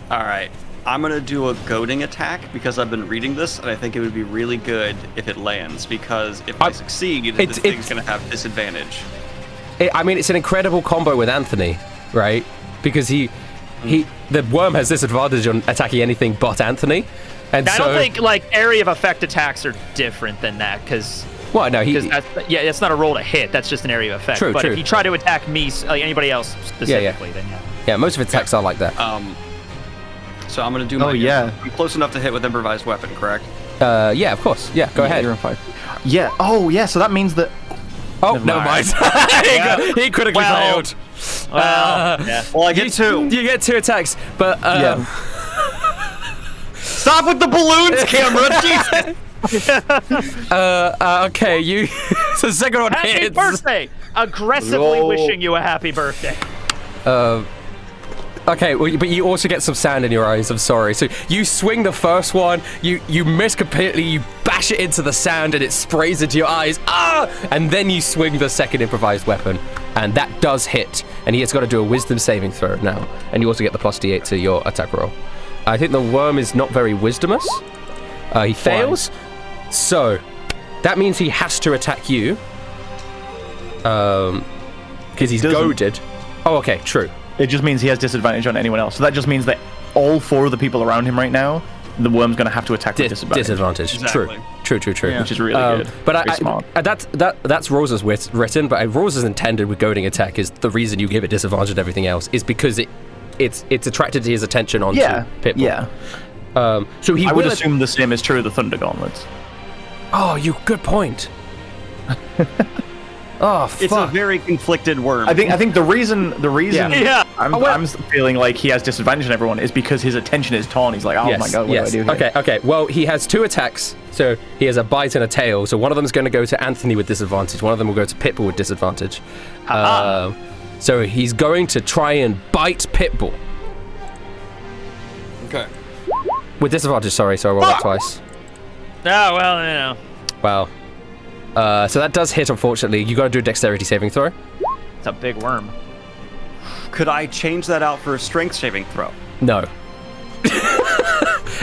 All right. I'm going to do a goading attack because I've been reading this, and I think it would be really good if it lands, because if I succeed, the thing's going to have disadvantage. I mean, it's an incredible combo with Anthony, right? Because the worm has disadvantage on attacking anything but Anthony. And I don't think, like, area of effect attacks are different than that, because... Well, no, that's not a roll to hit. That's just an area of effect. True, but true. if you try to attack me, like anybody else specifically, then yeah. Yeah, most of its attacks are like that. So I'm going to do my... I'm close enough to hit with improvised weapon, correct? Yeah, of course. Yeah, go ahead. You're on 5. Yeah. Oh, yeah. So that means that. Oh, never mind. He critically failed. Well, I get 2. You get 2 attacks, but Stop with the balloons, camera! Jesus. Okay, you. So the second one Happy hits. birthday! Aggressively wishing you a happy birthday. Okay, well, but you also get some sand in your eyes. I'm sorry. So you swing the first one, you miss completely, you bash it into the sand, and it sprays into your eyes. Ah! And then you swing the second improvised weapon, and that does hit. And he has got to do a wisdom saving throw now, and you also get the plus d8 to your attack roll. I think the worm is not very wisdomous. He fails, so that means he has to attack you. Because he's goaded. Oh, okay, true. It just means he has disadvantage on anyone else. So that just means that all 4 of the people around him right now, the worm's going to have to attack with disadvantage. Exactly. True. Yeah. Which is really good. But smart. that's Rosa's written, but Rosa's intended with goading attack is the reason you give it disadvantage and everything else is because it's attracted to his attention onto Pitbull. Yeah. So he I would assume the same is true of the Thunder Gauntlets. Oh, good point. Oh, fuck. It's a very conflicted worm. I think the reason Yeah. I'm feeling like he has disadvantage on everyone is because his attention is torn. He's like, oh my god, what do I do here? Okay. Well, he has 2 attacks, so he has a bite and a tail. So one of them is going to go to Anthony with disadvantage. One of them will go to Pitbull with disadvantage. So he's going to try and bite Pitbull. Okay. With disadvantage, sorry, so I rolled that twice. Oh, well, you know. Wow. So that does hit, unfortunately. You got to do a dexterity saving throw. It's a big worm. Could I change that out for a strength saving throw? No.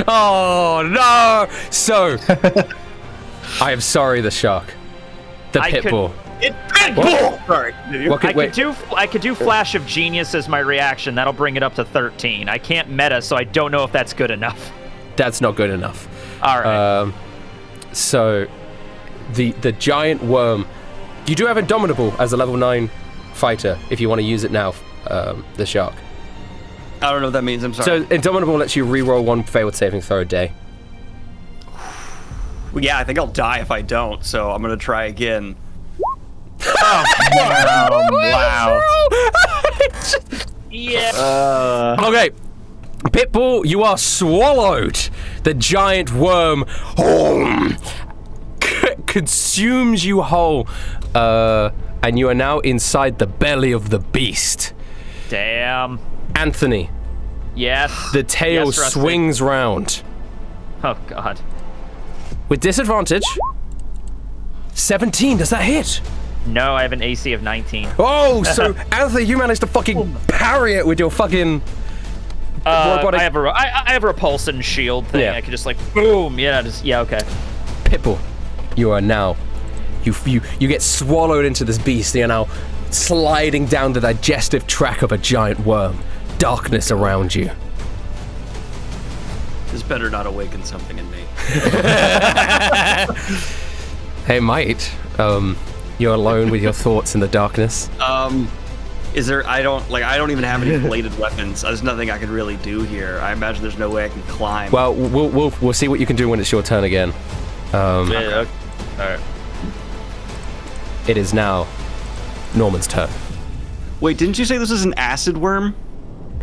Oh, no! So, I am sorry, the shark. The Pitbull. It's Pitbull! Sorry. I could do Flash of Genius as my reaction. That'll bring it up to 13. I can't meta, so I don't know if that's good enough. That's not good enough. All right. So, the giant worm. You do have Indomitable as a level 9 fighter if you want to use it now, the shark. I don't know what that means, I'm sorry. So, Indomitable lets you reroll 1 failed saving throw a day. Well, yeah, I think I'll die if I don't, so I'm going to try again. Wow. Yeah. Okay. Pitbull, you are swallowed. The giant worm consumes you whole, and you are now inside the belly of the beast. Damn. Anthony, Yes. the tail Yes, Rusty. swings round. Oh, God. With disadvantage, 17, does that hit? No, I have an AC of 19. Oh, so Anthony, you managed to fucking parry it with your fucking robotic... I have a repulsion shield thing. Yeah. I can just like boom. Yeah, okay. Pitbull, you are now... You get swallowed into this beast. You're now sliding down the digestive tract of a giant worm. Darkness around you. This better not awaken something in me. Hey, might. You're alone with your thoughts in the darkness. Is there? I don't even have any bladed weapons. There's nothing I can really do here. I imagine there's no way I can climb. Well, we'll see what you can do when it's your turn again. Yeah, okay. All right. It is now Norman's turn. Wait, didn't you say this is an acid worm?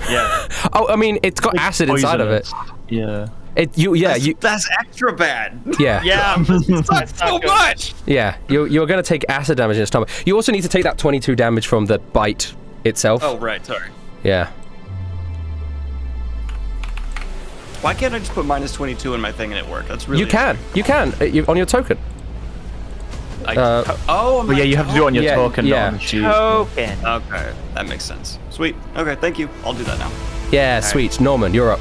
Yeah. Oh, I mean, it's got acid inside of it. Yeah. That's extra bad. Yeah. Yeah. That's so good. much. Yeah, you're going to take acid damage in your stomach. You also need to take that 22 damage from the bite itself. Oh, right. Sorry. Yeah. Why can't I just put -22 in my thing and it work? That's really. You can on your token. Oh, But yeah, you have to do it on your Yeah, token, yeah. not on the sheet. Token. Okay, that makes sense. Sweet. Okay, thank you. I'll do that now. Yeah, sweet. Norman, you're up.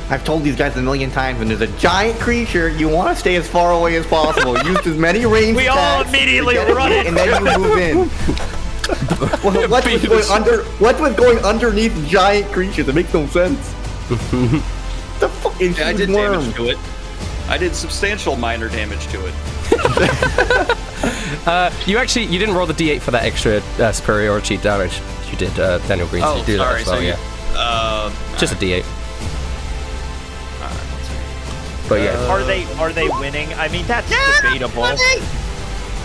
I've told these guys a million times, when there's a giant creature, you want to stay as far away as possible. Use as many range We all attacks to immediately get it, run it. and then you move in. What's with going underneath giant creatures? It makes no sense. The fucking I did worm. damage to it. I did substantial minor damage to it. You didn't roll the d8 for that extra superiority damage. You did, Daniel Green. So Oh, you do sorry. that as well, So yeah. Just a d8. But yeah, Are they winning? I mean, that's debatable.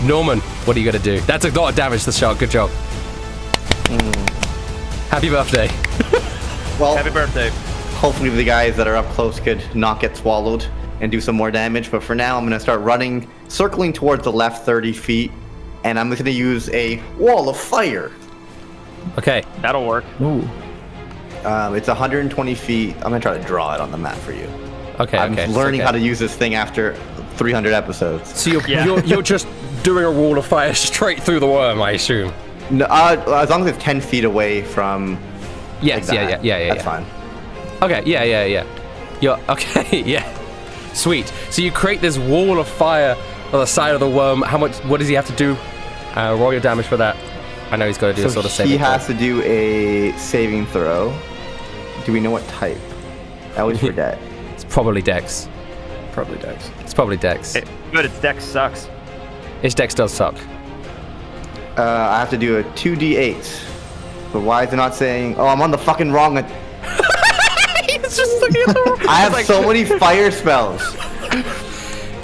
Norman, what are you gonna do? That's a lot of damage to the shark. Good job. Happy birthday. Well, Happy birthday. hopefully the guys that are up close could not get swallowed and do some more damage. But for now, I'm going to start running, circling towards the left 30 feet. And I'm just going to use a wall of fire. Okay. That'll work. Ooh. It's 120 feet. I'm going to try to draw it on the map for you. Okay. I'm okay. learning okay. how to use this thing after 300 episodes. So you're, Yeah. you're just doing a wall of fire straight through the worm, I assume. No, as long as it's 10 feet away from... Yes. like that, Yeah. That's fine. Okay. Yeah. You're okay. Yeah. Sweet. So you create this wall of fire on the side of the worm. What does he have to do? Roll your damage for that. I know he's got to do a sort of saving he throw. has to do a saving throw. Do we know what type? I always forget. It's probably Dex. Probably Dex. It's probably Dex. Good, its deck sucks. His Dex does suck. I have to do a 2d8. But why is it not saying... Oh, I'm on the fucking wrong... He's just looking at the I have so many fire spells.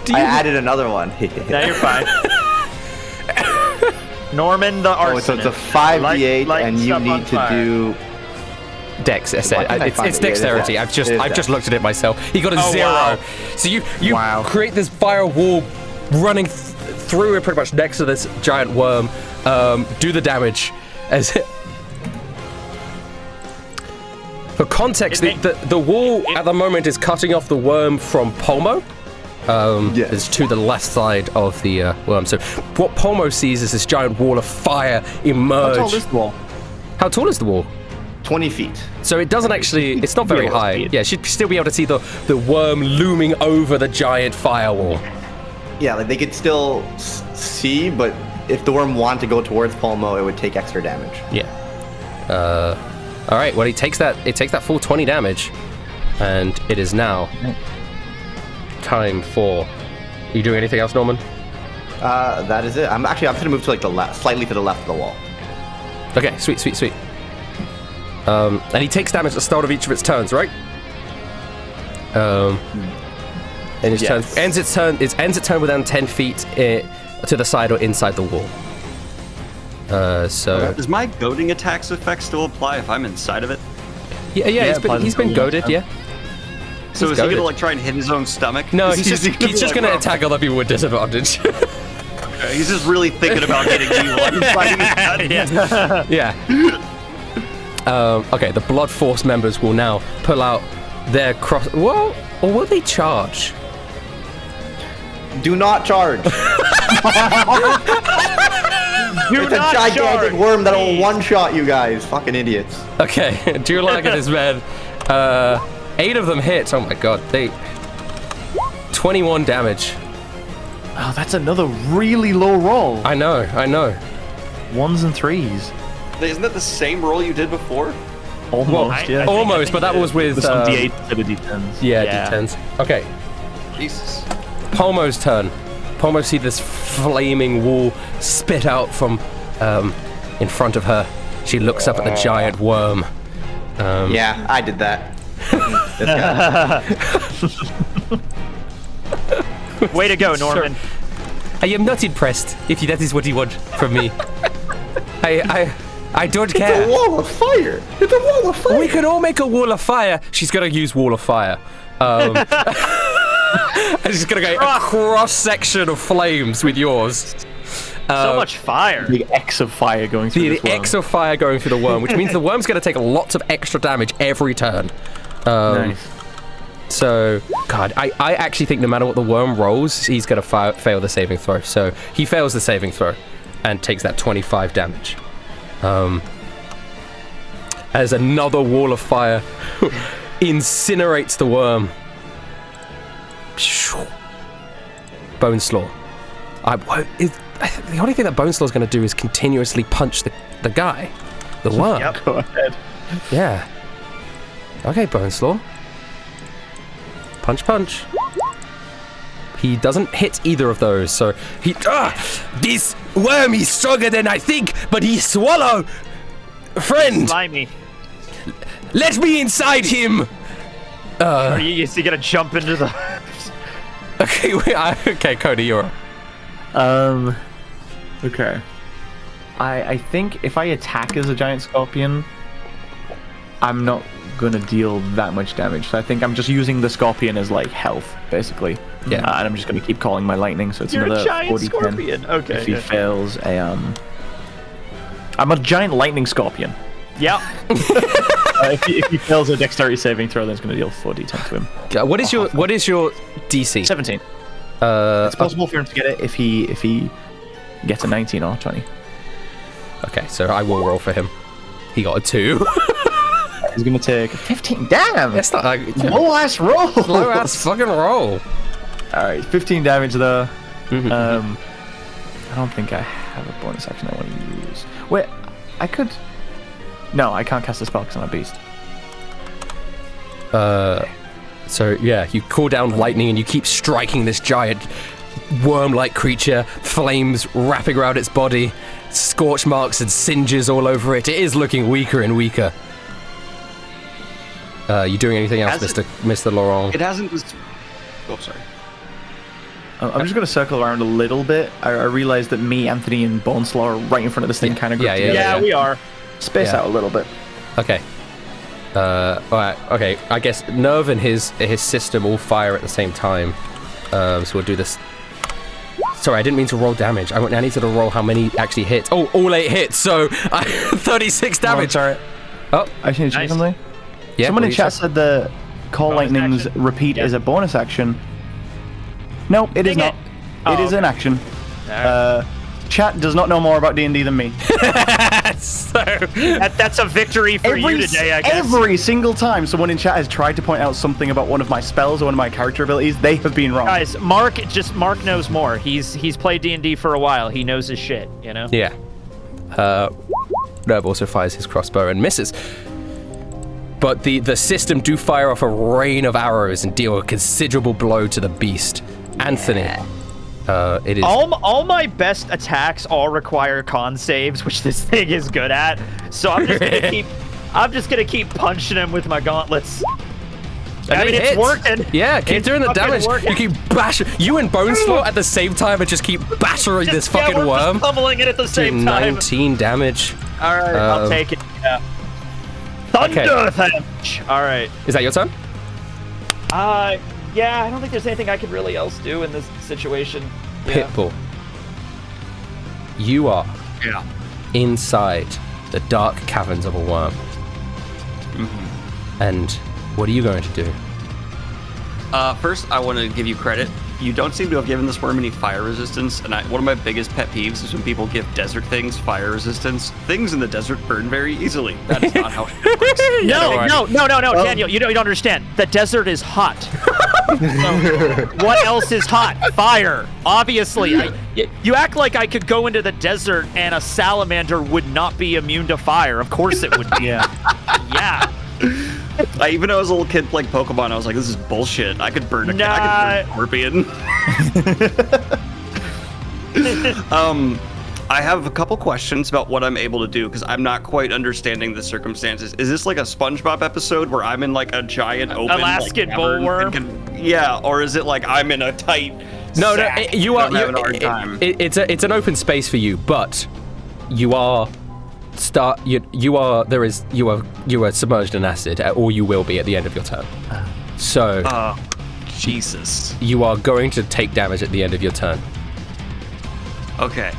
Do I you- added another one. Now you're fine. Norman the Oh, so arsonist. it's a 5d8, Light and you stuff on need to fire. do... Dex, I said. Why can't I It's find it? Yeah, it is dexterity. Dex. I've It is just Dex. looked at it myself. He got a Oh, 0. wow. So you Wow. create this fire wall running through it pretty much next to this giant worm. Do the damage as it. For context, the wall at the moment is cutting off the worm from Polmo. Yes. It's to the left side of the worm. So what Polmo sees is this giant wall of fire emerge. How tall is the wall? How tall is the wall? 20 feet. So it doesn't actually, it's not very Yeah, high. speed. Yeah, she'd still be able to see the worm looming over the giant firewall. Yeah, like they could still see, but if the worm wanted to go towards Palmo, it would take extra damage. Yeah. All right, well, it takes that full 20 damage, and it is now time for... Are you doing anything else, Norman? That is it. I'm just gonna move to like the left, slightly to the left of the wall. Okay, sweet. And he takes damage at the start of each of its turns, right? And its Yes. turn ends its turn within 10 feet to the side or inside the wall. So Does my goading attacks effect still apply if I'm inside of it? yeah, he's been goaded, yeah. So He's is he goaded. gonna like try and hit his own stomach? No, Is he's he just be gonna like, attack other people with disadvantage. He's just really thinking about hitting me while he's fighting his gun. Yeah. Okay, the Blood Force members will now pull out their cross. Well, or will they charge? Do not charge. Do It's a not gigantic charge, worm that'll please. one-shot you guys. Fucking idiots. Okay, Dulag and his men. 8 of them hit. Oh my god, 21 damage. Oh, that's another really low roll. I know. 1s and 3s. Isn't that the same roll you did before? Almost, yeah. Almost, but that was with With some D8 instead of D10s. Yeah, D10s. Okay, Jesus. Palmo's turn. Palmo see this flaming wall spit out from in front of her. She looks up at the giant worm. Yeah, I did that. This guy. Way to go, Norman. I am not impressed. If that is what you want from me, I don't It's a care. wall of fire. It's a wall of fire. We can all make a wall of fire. She's gonna use wall of fire. And she's gonna go a cross section of flames with yours. So much fire. Big X of fire going through The this worm. X of fire going through the worm, which means the worm's gonna take lots of extra damage every turn. Nice. So, God, I actually think no matter what the worm rolls, he's going to fail the saving throw. So he fails the saving throw and takes that 25 damage. As another wall of fire incinerates the worm. Boneslaw. The only thing that Boneslaw's going to do is continuously punch the guy. The worm. Yep. Go ahead. Yeah. Okay, Boneslaw. Punch, punch. He doesn't hit either of those, so he... this worm is stronger than I think, but he swallow! Friend! Slimy. Let me inside him! Are you gonna jump into the... Okay, okay, Cody, you're up. Okay. I think if I attack as a giant scorpion, I'm not gonna deal that much damage. So I think I'm just using the scorpion as like health, basically. Yeah. And I'm just gonna keep calling my lightning, so it's You're another a giant 40 scorpion. Okay. If he fails a I'm a giant lightning scorpion. Yep. If he fails a dexterity saving throw, then it's gonna deal 4d10 to him. What is your DC? 17. It's possible for him to get it if he gets a 19 or 20. Okay, so I will roll for him. He got a 2. He's gonna take 15. Damn! That's not like Low ass roll. low ass fucking roll. All right, 15 damage though. Mhm. I don't think I have a bonus action I want to use. Wait, I could. No, I can't cast a spell because I'm a beast. So yeah, you call down lightning and you keep striking this giant worm-like creature. Flames wrapping around its body, scorch marks and singes all over it. It is looking weaker and weaker. You doing anything else, Mr. Laurent? It hasn't. Oh, sorry. I'm just gonna circle around a little bit. I realized that me, Anthony, and Boneslaw are right in front of this thing, kind of. Yeah, we are. Space out a little bit. Okay. Alright, okay. I guess Nerve and his system all fire at the same time. So we'll do this. Sorry, I didn't mean to roll damage. I needed to roll how many actually hits. Oh, all 8 hits, so 36 damage. Sorry. Oh, I should say something. yeah. Someone what in do you chat say? said the call Bonus lightning's action? repeat Yeah. is a bonus action. No, it is Dang not. it. It Oh, is an okay. action. Alright. Chat does not know more about D&D than me. So, That's a victory for you today, I guess. Every single time someone in chat has tried to point out something about one of my spells or one of my character abilities, they have been wrong. Guys, Mark knows more. He's played D&D for a while. He knows his shit, you know? yeah. Nerve also fires his crossbow and misses. But the system do fire off a rain of arrows and deal a considerable blow to the beast. Anthony, it is... All my best attacks all require con saves, which this thing is good at. So I'm just gonna keep punching him with my gauntlets. I mean, it's working. Yeah, keep It's doing the fucking damage. working. You keep bashing. You and Boneslaw at the same time and just keep battering this fucking we're worm. just pummeling it at the same Doing time. 19 damage. All right, I'll take it. Yeah. Thunder Okay. damage. All right. Is that your turn? Yeah, I don't think there's anything I could really else do in this situation. Yeah. Pitbull. You are inside the dark caverns of a worm. And what are you going to do? First, I want to give you credit. You don't seem to have given this worm any fire resistance, and one of my biggest pet peeves is when people give desert things fire resistance. Things in the desert burn very easily. That is not how it works. No, Daniel, you don't understand. The desert is hot. So, what else is hot? Fire. Obviously. You act like I could go into the desert and a salamander would not be immune to fire. Of course it would be. Yeah. Even though I was a little kid playing Pokemon, I was like, this is bullshit. I could burn a scorpion. I have a couple questions about what I'm able to do because I'm not quite understanding the circumstances. Is this like a SpongeBob episode where I'm in like a giant open Alaskan cavern bullworm? yeah, or is it like I'm in a tight No, sack you are. and I'm having a hard time? It's an open space for you, but you are you are submerged in acid, or you will be at the end of your turn. So Jesus. you are going to take damage at the end of your turn. Okay.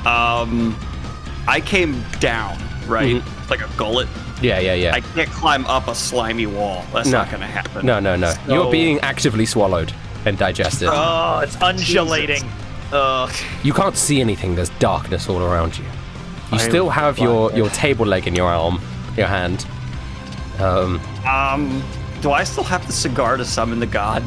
I came down right? It's like a gullet. Yeah. I can't climb up a slimy wall. That's not going to happen. No. So- You're being actively swallowed and digested. Oh, it's undulating. You can't see anything. There's darkness all around you. You still have your table leg in your hand. Do I still have the cigar to summon the god?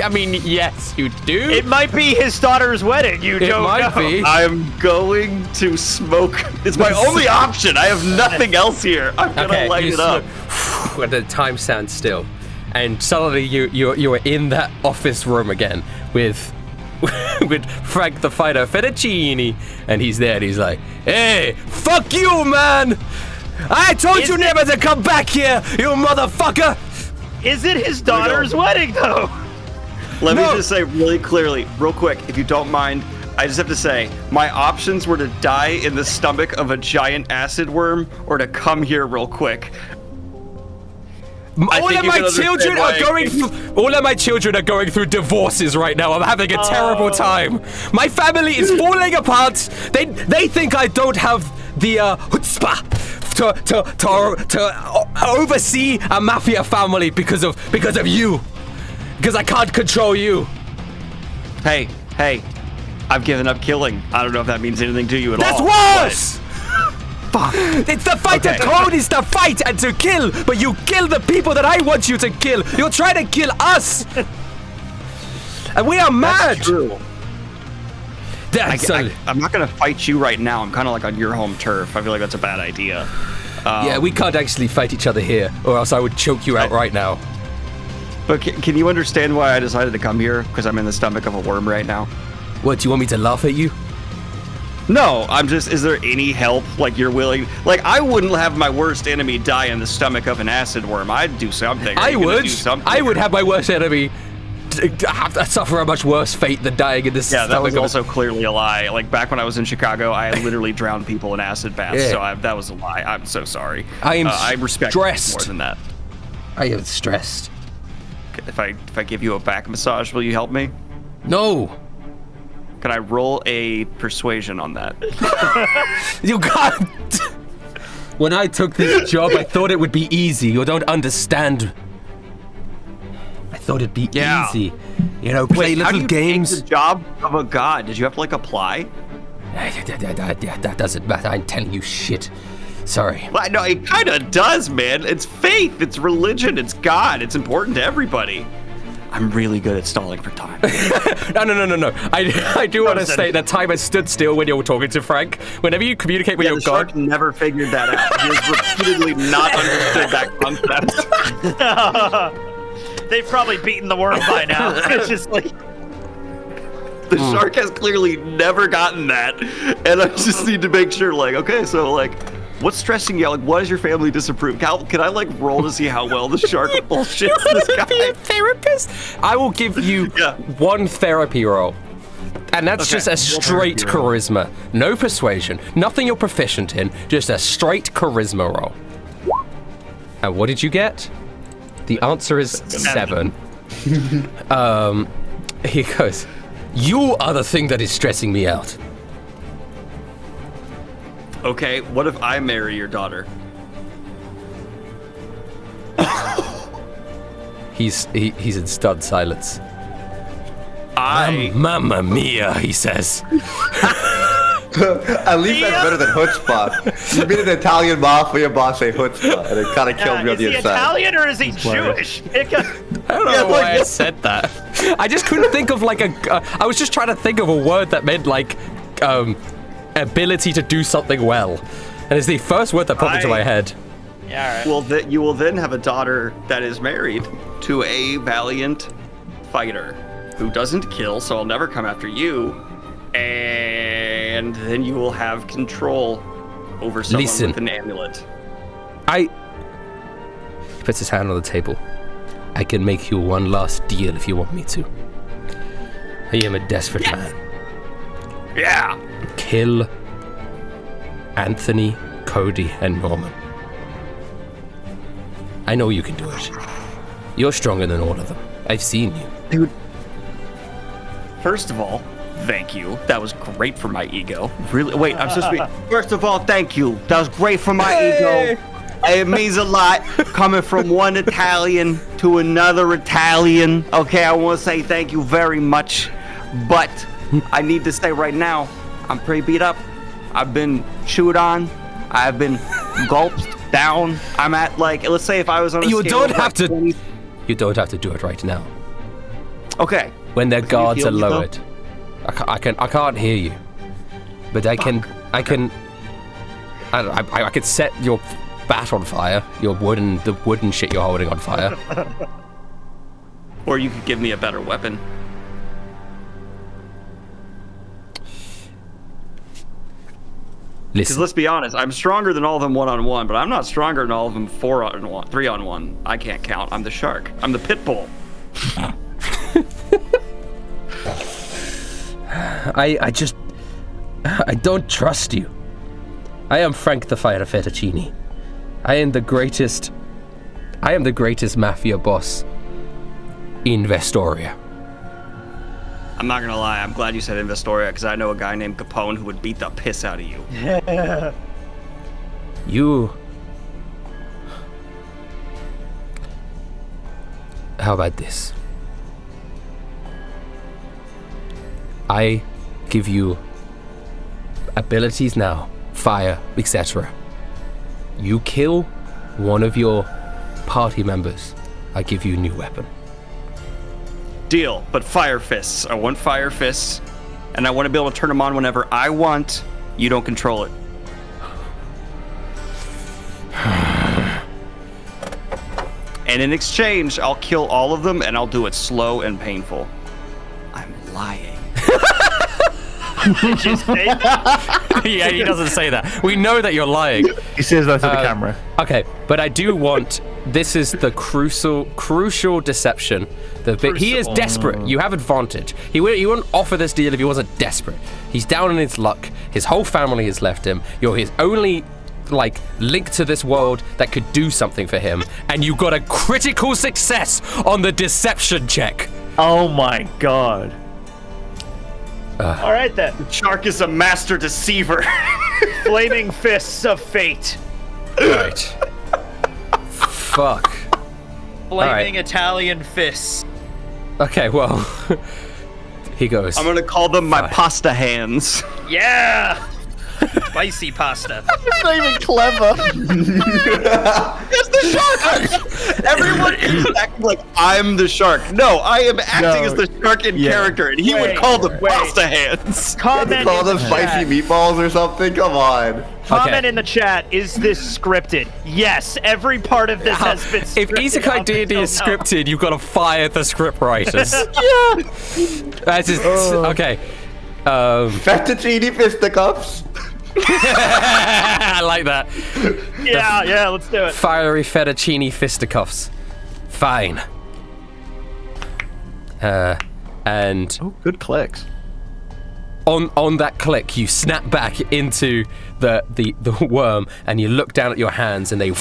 I mean, yes, you do. It might be his daughter's wedding. You don't know. It might be. I'm going to smoke. It's my only option. I have nothing else here. I'm gonna light it up. When the time stands still, and suddenly you are in that office room again with Frank the Fighter Fettuccine, and he's there, and he's like, "Hey, fuck you, man! I told you never to come back here, you motherfucker!" Is it his daughter's wedding, though? Let me just say really clearly, real quick, if you don't mind, I just have to say, my options were to die in the stomach of a giant acid worm or to come here real quick. All of my children are going through divorces right now. I'm having a terrible time. My family is falling apart. They think I don't have the chutzpah to oversee a mafia family because of you. Because I can't control you. Hey, I've given up killing. I don't know if that means anything to you at That's all. worse! Fuck. It's the fight of code is to fight and to kill, but you kill the people that I want you to kill. You're trying to kill us. And we are mad. That's true. I'm not going to fight you right now. I'm kind of like on your home turf. I feel like that's a bad idea. Yeah, we can't actually fight each other here, or else I would choke you out right now. But can you understand why I decided to come here? Because I'm in the stomach of a worm right now. What, do you want me to laugh at you? No, I'm just, is there any help? Like, you're willing? Like, I wouldn't have my worst enemy die in the stomach of an acid worm. I'd do something. I would have my worst enemy have to suffer a much worse fate than dying in this stomach. Yeah, that was of also clearly a lie. Like, back when I was in Chicago, I literally drowned people in acid baths, so that was a lie. I'm so sorry. I respect stressed. more than that. I am stressed. If I give you a back massage, will you help me? No. Can I roll a persuasion on that? You can't. When I took this job, I thought it would be easy. You don't understand. I thought it'd be easy. You know, play little games. Take the job of a god? Did you have to like apply? That doesn't matter. I'm telling you shit. Sorry. Well, no, it kind of does, man. It's faith. It's religion. It's God. It's important to everybody. I'm really good at stalling for time. No. I do want to say that time has stood still when you're talking to Frank. Whenever you communicate with your god. Shark never figured that out. He has repeatedly not understood that concept. They've probably beaten the worm by now. It's just like... The shark has clearly never gotten that. And I just need to make sure, like, okay, so, like, what's stressing you out? Like, what does your family disapprove? Can I, like, roll to see how well the shark bullshits this guy? Be a therapist? I will give you one therapy roll. And that's just a straight charisma. No persuasion. Nothing you're proficient in. Just a straight charisma roll. And what did you get? The answer is 7. He goes, "You are the thing that is stressing me out." Okay, what if I marry your daughter? He's in stunned silence. Mamma mia, he says. At least that's better than chutzpah. You made an Italian mafia boss say chutzpah, and it kind of killed me on the inside. Is he Italian or is he Jewish? I don't know why I said that. I just couldn't think of like I was just trying to think of a word that meant like ability to do something well, and it's the first word that popped into my head. Yeah, all right. Well, you will then have a daughter that is married to a valiant fighter who doesn't kill, so I'll never come after you. And then you will have control over someone with an amulet. He puts his hand on the table. I can make you one last deal if you want me to. I am a desperate man. Yeah. Kill Anthony, Cody, and Norman. I know you can do it. You're stronger than all of them. I've seen you. Dude. First of all, Thank you. That was great for my ego. Really? Wait, I'm supposed to be. First of all, thank you. That was great for my ego. It means a lot coming from one Italian to another Italian. Okay, I want to say thank you very much. But I need to say right now, I'm pretty beat up. I've been chewed on. I've been gulped down. I'm at like, let's say if I was on a You scale don't of have like to. 20... You don't have to do it right now. Okay. When their guards heal are me, though? lowered, I can't hear you, but I can. I could set your bat on fire. The wooden shit you're holding on fire. Or you could give me a better weapon. Because Listen, let's be honest, I'm stronger than all of them 1-on-1, but I'm not stronger than all of them 4-on-1, 3-on-1. I can't count. I'm the shark. I'm the Pitbull. I don't trust you. I am Frank the Fire Fettuccine. I am the greatest mafia boss in Vestoria. I'm not gonna lie, I'm glad you said Investoria, because I know a guy named Capone who would beat the piss out of you. How about this? I give you abilities now, fire, etc. You kill one of your party members, I give you a new weapon. Deal, but fire fists. I want fire fists, and I want to be able to turn them on whenever I want. You don't control it. And in exchange, I'll kill all of them, and I'll do it slow and painful. I'm lying. Did you say that? Yeah, he doesn't say that. We know that you're lying. He says that to the camera. Okay, but I do want. This is the crucial deception. He is desperate. You have advantage. He wouldn't offer this deal if he wasn't desperate. He's down in his luck. His whole family has left him. You're his only link to this world that could do something for him, and you got a critical success on the deception check. Oh my god. All right then. Shark is a master deceiver. Flaming fists of fate. Right. Fuck. Flaming Italian fists. Okay, well, he goes. I'm gonna call them my pasta hands. Yeah. Spicy pasta. It's not even clever. It's the shark! Everyone is acting like I'm the shark. No, I am acting as the shark in character, and he would call them pasta hands. Comment Call in them the spicy chat. meatballs or something? Come on. Comment in the chat, is this scripted? Yes, every part of this has been scripted. If Isekai D&D is scripted, you've got to fire the script writers. That's just, okay. Fettuccine fisticuffs. I like that. Yeah, let's do it. Fiery fettuccine fisticuffs. Fine. And Good clicks. on that click, you snap back into the worm, and you look down at your hands, and they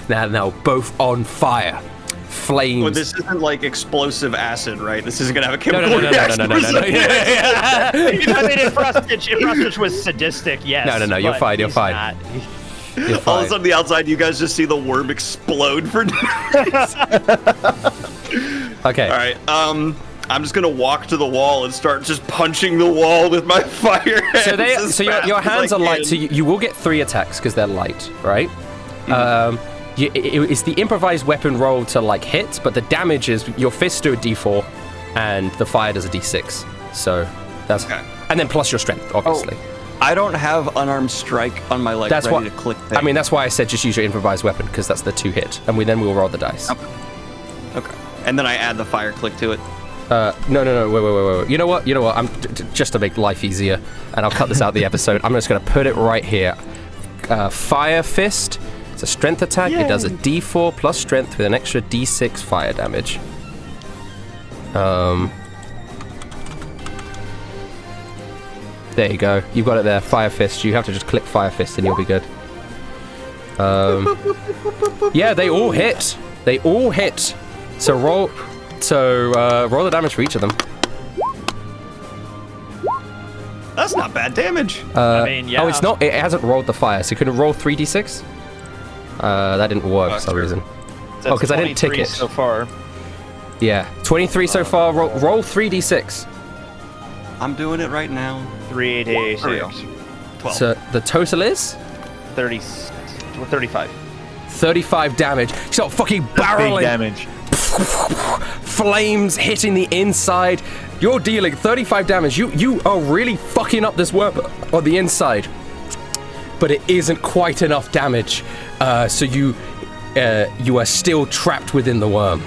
now both on fire. Flames. Well, this isn't like explosive acid, right? This isn't gonna have a chemical No. reaction. I mean, if Rustage was sadistic, yes. No, you're but fine, you're he's fine. not. You're All of fine. a sudden, the outside, you guys just see the worm explode for. Okay. All right. I'm just gonna walk to the wall and start just punching the wall with my fire hands. So your hands are light, so you will get 3 attacks because they're light, right? It's the improvised weapon roll to hit, but the damage is your fists do a d4, and the fire does a d6. So that's Okay. and then plus your strength, obviously. I don't have unarmed strike on my That's ready what to click thing. I mean. That's why I said just use your improvised weapon, because that's the 2 hit, and we'll roll the dice. Okay. And then I add the fire click to it. No, wait. You know what? I'm just to make life easier, and I'll cut this out of the episode. I'm just gonna put it right here. Fire fist. It's a strength attack. It does a d4 plus strength with an extra d6 fire damage. There you go. You've got it there. Fire fist. You have to just click fire fist, and you'll be good. Yeah, they all hit. They all hit. So roll the damage for each of them. That's not bad damage. I mean, yeah. Oh, it's not. It hasn't rolled the fire, so can it roll 3d6? That didn't work for some reason. That's Oh, because I didn't tick 23 it. so far. Yeah, 23 so far. Roll 3d6. I'm doing it right now. 3, 8, There we go. 6, 12. So the total is 35. 35 damage. He's not fucking Big barreling. damage. Flames hitting the inside. You're dealing 35 damage. You are really fucking up this worm on the inside. But it isn't quite enough damage. So you are still trapped within the worm.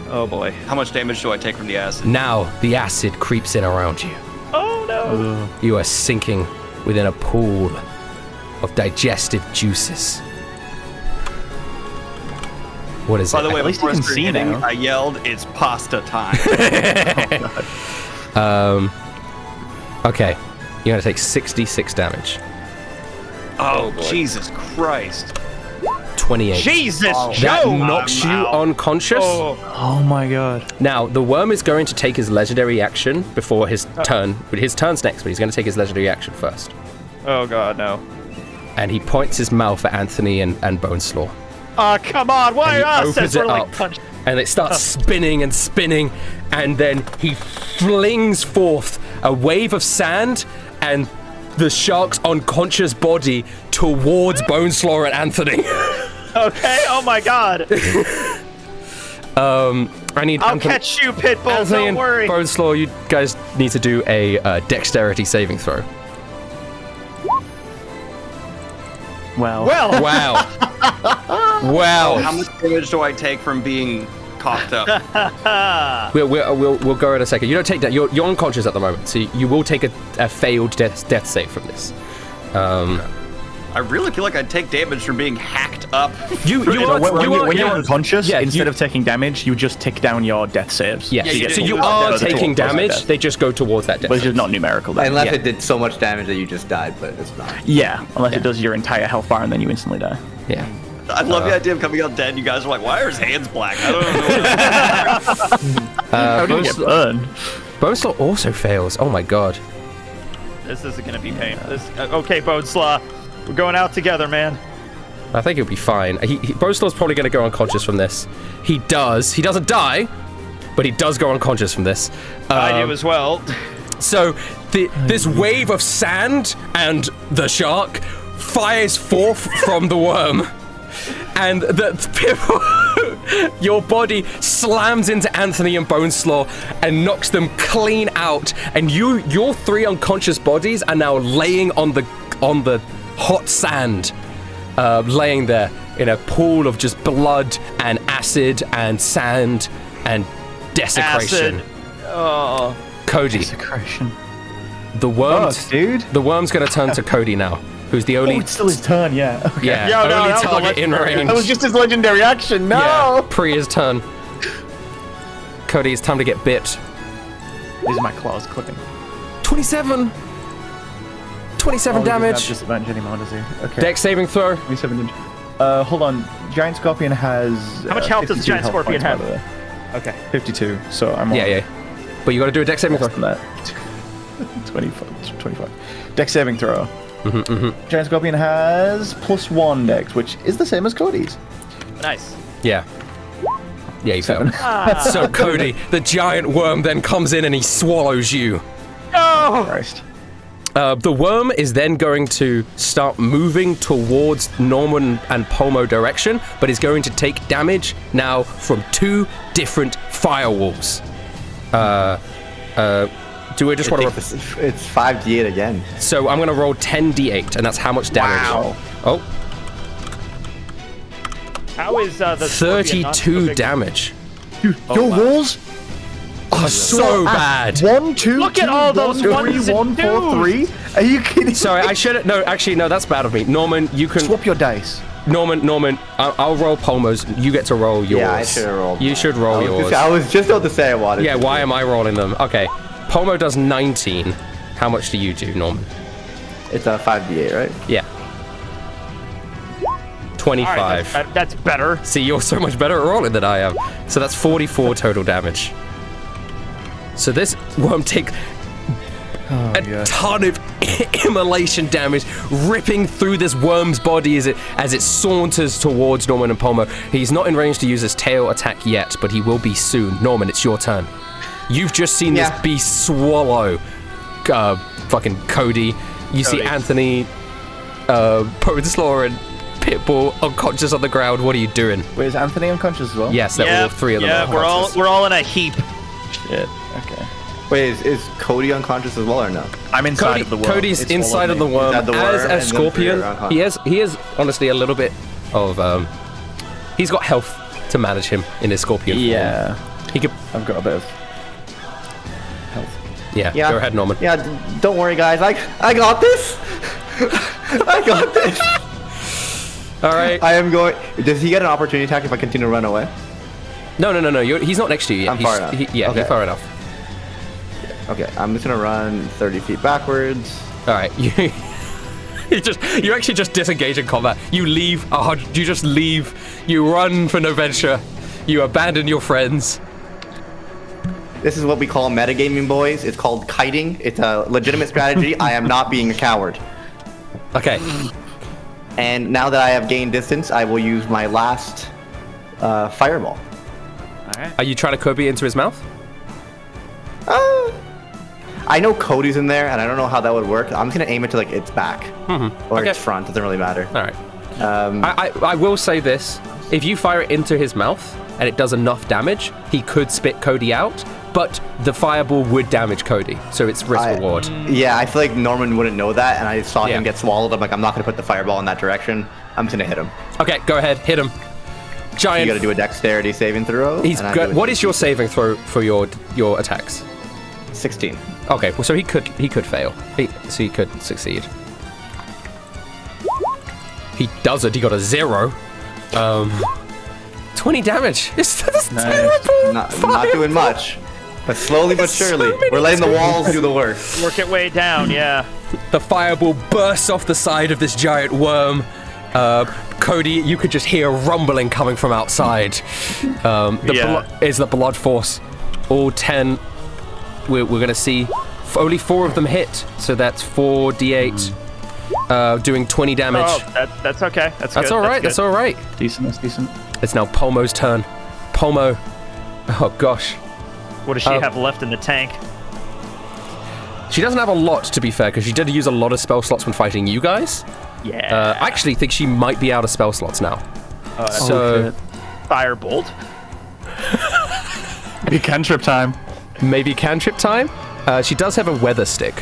Oh boy. How much damage do I take from the acid? Now the acid creeps in around you. Oh no. You are sinking within a pool of digestive juices. What is By it? the way, At least you before I can started see hitting, now. I yelled, "It's pasta time!" Okay, you're gonna take 66 damage. Oh, Jesus Christ! 28. Jesus, Oh, That Joe. knocks you I'm out. unconscious. Oh. Oh my god. Now, the worm is going to take his legendary action before his turn. But his turn's next, but he's going to take his legendary action first. Oh god, no. And he points his mouth at Anthony and Boneslaw. Oh, come on. Why And he us? opens Since we're it like up, punch. and it starts spinning and spinning, and then he flings forth a wave of sand and the shark's unconscious body towards Boneslaw and Anthony. Okay, oh my god. I need I'll Anthony, catch you, Pitbull. Anthony Don't and worry. Boneslaw, you guys need to do a dexterity saving throw. Well. Well, Wow. Wow. How much damage do I take from being coughed up? We'll go in a second. You don't take that. You're unconscious at the moment, so you will take a failed death save from this. I really feel like I'd take damage from being hacked up. When you're unconscious, Yeah, instead you- of taking damage, you just tick down your death saves. Yeah, you so do. you Yeah, are yeah, taking towards damage. death. They just go towards that death. But it's just save. not numerical damage. Unless Yeah. it did so much damage that you just died, but it's not. Yeah, unless it does your entire health bar and then you instantly die. Yeah. I love the idea of coming out dead. You guys are like, why are his hands black? I don't know. How do you get burned? Boneslaw also fails. Oh my god. this isn't gonna be pain. Okay, Boneslaw. We're going out together, man. I think he'll be fine. Boneslaw's probably going to go unconscious from this. He does. He doesn't die, but he does go unconscious from this. I do as well. So this wave of sand and the shark fires forth from the worm, and your body slams into Anthony and Boneslaw and knocks them clean out. And your three unconscious bodies are now laying on the hot sand, laying there in a pool of just blood and acid and sand and desecration. Acid. Oh. Cody, Desecration. the worm, dude. the worm's gonna turn to Cody now, who's the Oh, only, it's still his turn, yeah. Okay. yeah, Yo, no, only that was a target in legendary. range. That was just his legendary action. No! Yeah, pre his turn. Cody, it's time to get bit. These are my claws clipping. 27 Oh, he doesn't have damage. disadvantage anymore, does he? Okay. Dex saving throw. 27 damage. Hold on. Giant Scorpion has. How much health does 52 Giant health Scorpion points, by have? the way. Okay. 52, so I'm on Yeah. But you gotta do a dex saving less throw. than that. 25. Dex saving throw. Giant Scorpion has +1 dex, which is the same as Cody's. Nice. Yeah. Yeah, you failed. So Cody, the giant worm then comes in and he swallows you. Oh. Christ. The worm is then going to start moving towards Norman and Pomo direction, but is going to take damage now from 2 different firewalls. Do we just want to... It's 5d8 again. So I'm going to roll 10d8, and that's how much damage. Wow. Oh, How is the Scorpion not so 32 big? damage. Dude, your rolls Oh, so bad. 1, 2, Look at 2, all those 1, ones 3, and 1, 4, 3. Are you kidding? Sorry, I should... No, actually, no, that's bad of me. Norman, you can... Swap your dice. Norman, I'll roll Pomo's. You get to roll yours. Yeah, I should've rolled You mine. should roll yours. I was just about to say I wanted Yeah, to. why am I rolling them? Okay. Pomo does 19. How much do you do, Norman? It's a 5d8, right? Yeah. 25. All right, that's better. See, you're so much better at rolling than I am. So that's 44 total damage. So this worm a ton of immolation damage ripping through this worm's body as it saunters towards Norman and Pomo. He's not in range to use his tail attack yet, but he will be soon. Norman, it's your turn. You've just seen this beast swallow fucking Cody. You see Anthony, Boneslaw, and Pitbull unconscious on the ground. What are you doing? Wait, is Anthony unconscious as well? Yes, all three of them are unconscious. we're all in a heap. Shit. Okay. Wait, is Cody unconscious as well or no? I'm inside of the worm. Cody's It's inside of the followed me. worm. The worm, As and Scorpion, then he is honestly a little bit of he's got health to manage him in his Scorpion form. Yeah. He could. I've got a bit of health. Yeah. Go ahead, Norman. Yeah, don't worry, guys. I got this. I got this. All right. I am going. Does he get an opportunity attack if I continue to run away? No. He's not next to you yet. I'm far enough. You're Okay. far enough. Okay, I'm just gonna run 30 feet backwards. All right. You actually just disengage in combat. You leave. You just leave. You run for no venture. You abandon your friends. This is what we call metagaming, boys. It's called kiting. It's a legitimate strategy. I am not being a coward. Okay. And now that I have gained distance, I will use my last fireball. All right. Are you trying to Kobe into his mouth? I know Cody's in there, and I don't know how that would work. I'm just gonna aim it to like its back or its front. Doesn't really matter. All right. I will say this: if you fire it into his mouth and it does enough damage, he could spit Cody out. But the fireball would damage Cody, so it's risk reward. Yeah, I feel like Norman wouldn't know that, and I saw him Yeah. get swallowed. I'm like, I'm not gonna put the fireball in that direction. I'm just gonna hit him. Okay, go ahead, hit him. Giant. You gotta do a dexterity saving throw. He's and I'm good. doing What is your saving throw for your attacks? 16. Okay, well, so he could fail. So he could succeed. He doesn't. He got a 0. 20 damage. That's terrible. Not doing much, but slowly but surely, so many we're letting the walls do the work. Work it way down, yeah. The fireball bursts off the side of this giant worm. Cody, you could just hear rumbling coming from outside. Is the blood force. All 10. We're gonna see only 4 of them hit, so that's 4d8, doing 20 damage. Oh, that's okay. That's good. All right. That's all right. Decent. That's decent. It's now Pomo's turn. Pomo. Oh gosh. What does she have left in the tank? She doesn't have a lot, to be fair, because she did use a lot of spell slots when fighting you guys. Yeah. I actually think she might be out of spell slots now. So Firebolt. maybe cantrip time. Maybe cantrip time. She does have a weather stick,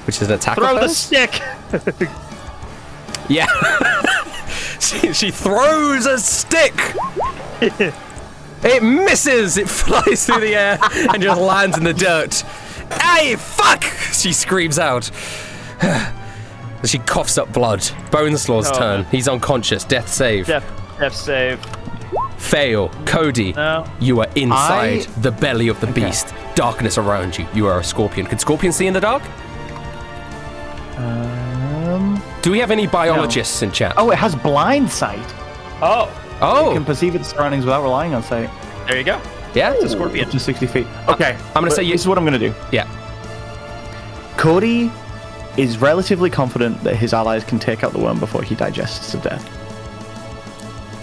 which is an attack. Throw of the hers. stick. Yeah. she throws a stick. It misses. It flies through the air and just lands in the dirt. Hey, fuck! She screams out. She coughs up blood. Boneslaw's turn. He's unconscious. Death save. Death save. Fail. Cody, No. you are inside the belly of the beast. Darkness around you. You are a scorpion. Can scorpions see in the dark? Do we have any biologists in chat? Oh, it has blind sight. Oh, It can perceive its surroundings without relying on sight. there you go. Yeah? It's a scorpion. Up to 60 feet. Okay. I'm gonna say you- This is what I'm gonna do. Yeah. Cody is relatively confident that his allies can take out the worm before he digests to death.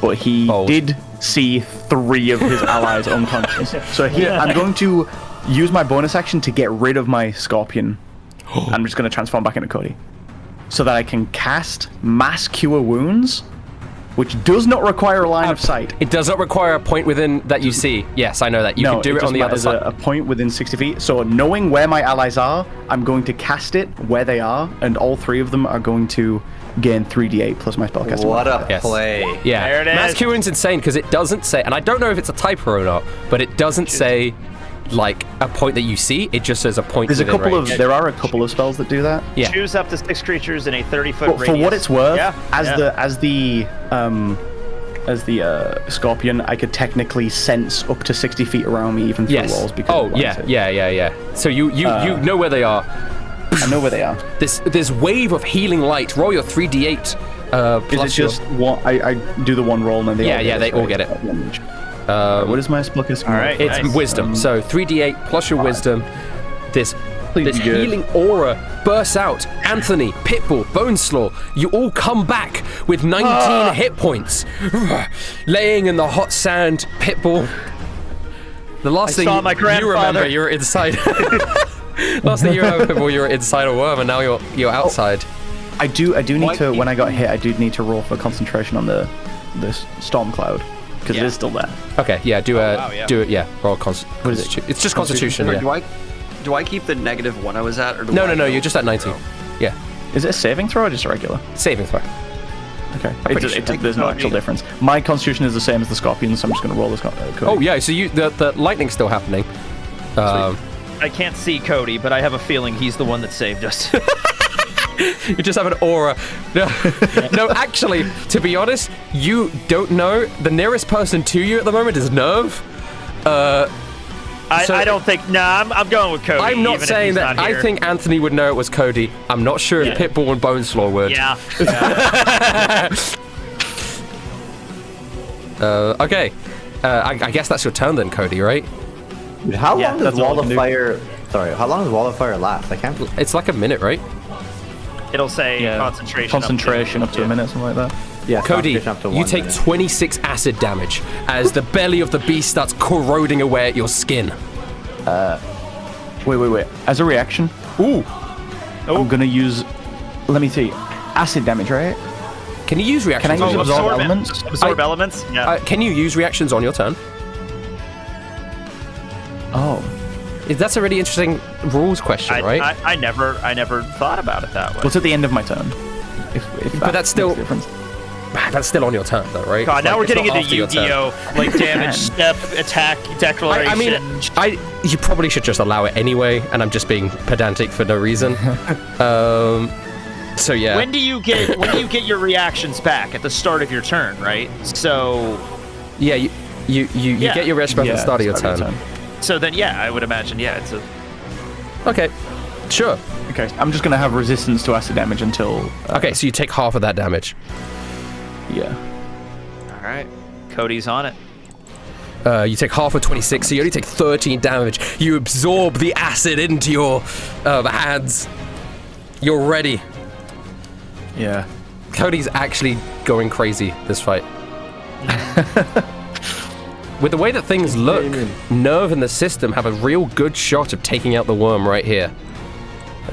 But he did see 3 of his allies unconscious. So I'm going to use my bonus action to get rid of my scorpion. I'm just going to transform back into Cody. So that I can cast Mass Cure Wounds, which does not require a line of sight. It does not require a point within that you see. Yes, I know that. You can do it on the other side. A point within 60 feet. So knowing where my allies are, I'm going to cast it where they are, and all 3 of them are going to gain 3d8 plus my spellcasting. What a Yes. play. Yeah. There it Mass is. Cure Wound's insane because it doesn't say, and I don't know if it's a typo or not, but it doesn't say like a point that you see. It just says a point. There are a couple range. of spells that do that. Yeah. Choose up to 6 creatures in a 30-foot But radius. for what it's worth, Yeah, as the scorpion, I could technically sense up to 60 feet around me, even through walls. Because Yeah. So you know where they are. I know where they are. This wave of healing light. Roll your 3d8. Is it just one? I do the one roll and then they all get it. they all get it. What is my spellcasting? All right. It's Nice. wisdom. So 3d8 plus your wisdom. This Please this be good. healing aura bursts out. Anthony, Pitbull, Boneslaw, you all come back with 19 hit points. Laying in the hot sand, Pitbull. The last thing saw my you remember, grandfather. you're inside. Last thing you remember, Pitbull, you were inside a worm, and now you're outside. I do need to, when I got hit, I do need to roll for concentration on this storm cloud. Because it is still there. Okay, yeah, do it, yeah. Roll What is it? It's just Constitution, yeah. Do I keep the -1 I was at, or do No, I no, go- you're just at 19. Yeah, Is it a saving throw or just a regular? saving throw. Okay. pretty sure. There's no actual difference. My constitution is the same as the scorpion, so I'm just going to roll this code. Oh, yeah, so the lightning's still happening. I can't see Cody, but I have a feeling he's the one that saved us. You just have an aura. No, actually, to be honest, you don't know. The nearest person to you at the moment is Nerve. I don't think. Nah, I'm going with Cody. I'm not even if saying he's that. not I here. think Anthony would know it was Cody. I'm not sure if Pitbull and Boneslaw would. Yeah. Okay. I guess that's your turn then, Cody, right? Dude, how Yeah, long does that's all Wall I of can do. Fire... Sorry, how long does Wall of Fire last? I can't... It's like a minute, right? It'll say concentration. Concentration up to a minute, something like that. Yeah, Cody, concentration up to you 1 take minute. 26 acid damage as the belly of the beast starts corroding away at your skin. Wait. As a reaction, I'm going to use... Let me see. Acid damage, right? Can you use reactions? Can I use on your absorb turn? elements? Absorb elements. Yeah. Can you use reactions on your turn? Oh. That's a really interesting rules question, right? I never thought about it that way. Well, it's at the end of my turn. If But that's still- makes a difference. That's still on your turn, though, right? God, now Like, we're it's getting not into after your turn. Yu-Gi-Oh! Like damage, step, attack, declaration. I mean, you probably should just allow it anyway, and I'm just being pedantic for no reason. So yeah. When do you get your reactions back at the start of your turn, right? So Yeah, you get your rest back at the start of your turn. so then I would imagine it's a Okay, sure. Okay, I'm just going to have resistance to acid damage until... Okay, so you take half of that damage. Yeah. all right. Cody's on it. You take half of 26, so you only take 13 damage. You absorb the acid into your hands. You're ready. Yeah. Cody's actually going crazy this fight. With the way that things look, Nerve and the system have a real good shot of taking out the worm right here.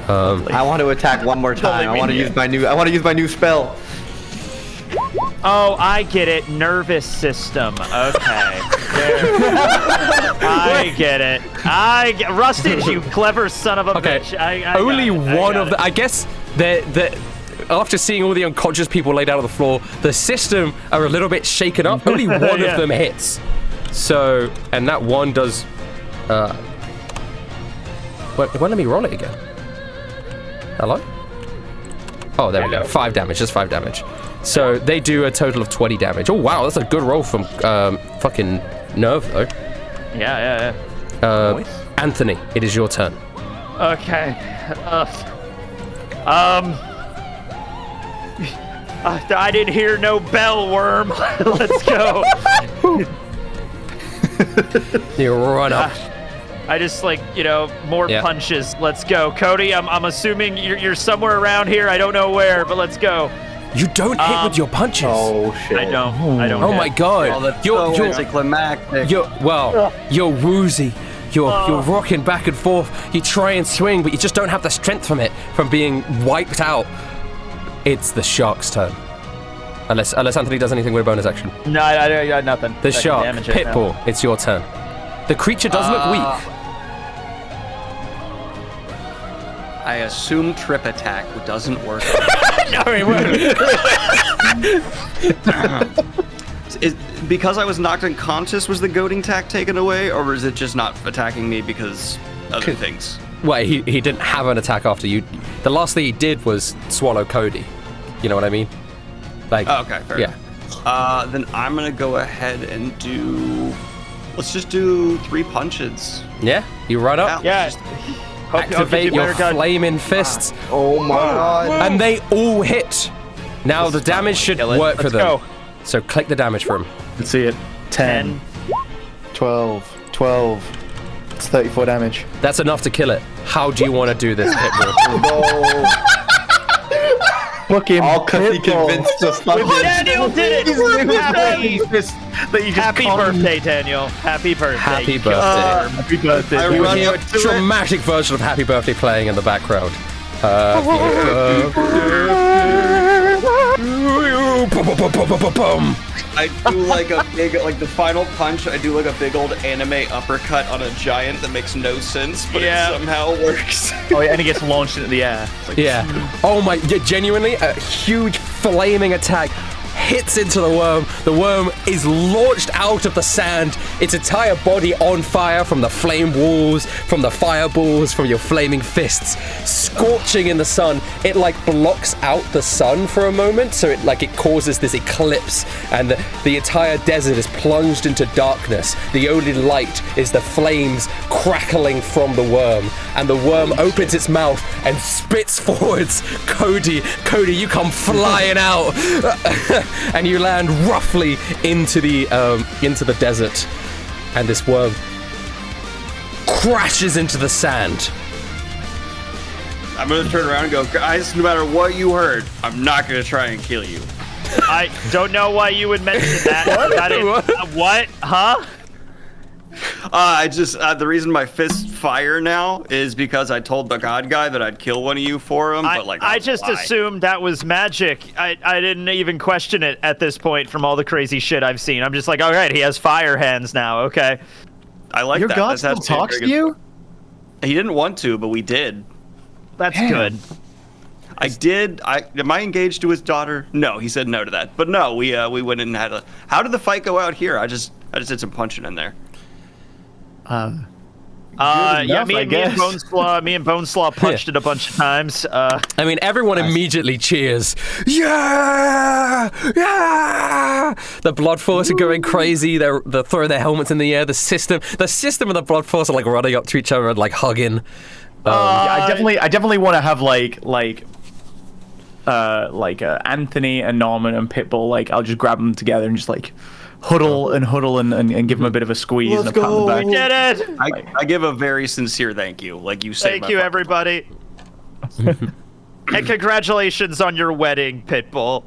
I want to attack one more time. I want to use my new spell. Oh, I get it. Nervous system. Okay. I get it. Rusted, you clever son of a bitch. Only one of the. I guess that after seeing all the unconscious people laid out on the floor, the system are a little bit shaken up. Only one of them hits. So, and that one does. Wait, let me roll it again. Hello? Oh, there we go. 5 damage. Just 5 damage. So they do a total of 20 damage. Oh wow, that's a good roll from fucking Nerve though. Yeah. Anthony, it is your turn. Okay. I didn't hear no bell, worm. Let's go. You run up. I just more punches. Let's go, Cody. I'm assuming you're somewhere around here. I don't know where, but let's go. You don't hit with your punches. Oh shit! I don't. Oh my god. You're anticlimactic. you're woozy. You're rocking back and forth. You try and swing, but you just don't have the strength from being wiped out. It's the shark's turn. Unless Anthony does anything with a bonus action. No, I got nothing. The shark, Pitbull, it's your turn. The creature does look weak. I assume trip attack doesn't work. No, it won't. Because I was knocked unconscious, was the goading tack taken away, or is it just not attacking me because other things? Well, he didn't have an attack after you. The last thing he did was swallow Cody. You know what I mean? Like. Oh, okay, fair enough. Then I'm gonna go ahead and do. Let's just do 3 punches. Yeah, you run up. Yeah. Activate your flaming fists. Oh my god! And they all hit. Now the damage should work for Let's them. go. So click the damage for him. Let's see it. 10, 12, It's 34 damage. That's enough to kill it. How do you want to do this, Pitbull? No. Fucking All because he convinced us. Daniel did it! Happy birthday, Daniel. Happy birthday. Happy birthday. Happy birthday. I You run hear up a to it. dramatic version of Happy Birthday playing in the background. Happy birthday. I do like a big, like the final punch. I do like a big old anime uppercut on a giant that makes no sense, but Yeah. it somehow works. Oh, yeah, and he gets launched into the air. It's like, Yeah. Oh my, yeah, genuinely, a huge flaming attack hits into the worm. The worm is launched out of the sand, its entire body on fire from the flame walls, from the fireballs, from your flaming fists, scorching in the sun. It like blocks out the sun for a moment, so it causes this eclipse, and the entire desert is plunged into darkness. The only light is the flames crackling from the worm, and the worm opens its mouth and spits forwards. Cody, you come flying out. And you land roughly into the desert, and this worm crashes into the sand. I'm gonna turn around and go, guys, no matter what you heard, I'm not gonna try and kill you. I don't know why you would mention that. What? Huh? The reason my fists fire now is because I told the god guy that I'd kill one of you for him, but like I that's just why. assumed that was magic. I didn't even question it at this point from all the crazy shit I've seen. I'm just like, all right, he has fire hands now. Okay. I like your that. god That's still actually a talks very to you? He didn't want to, but we did. That's Damn. good. I did. Am I engaged to his daughter? No, he said no to that. But no, we went in and had a. How did the fight go out here? I just did some punching in there. Yeah, enough, me I and guess. Boneslaw punched it a bunch of times. I mean, everyone immediately cheers. Yeah! Yeah! The Blood Force are going crazy. They're throwing their helmets in the air. The system and the Blood Force are like running up to each other and like hugging. Yeah, I definitely want to have Anthony and Norman and Pitbull. Like, I'll just grab them together and just like huddle and give them a bit of a squeeze and a pat on the back. We did it! I give a very sincere thank you. Like you say. Thank you, everybody. And congratulations on your wedding, Pitbull.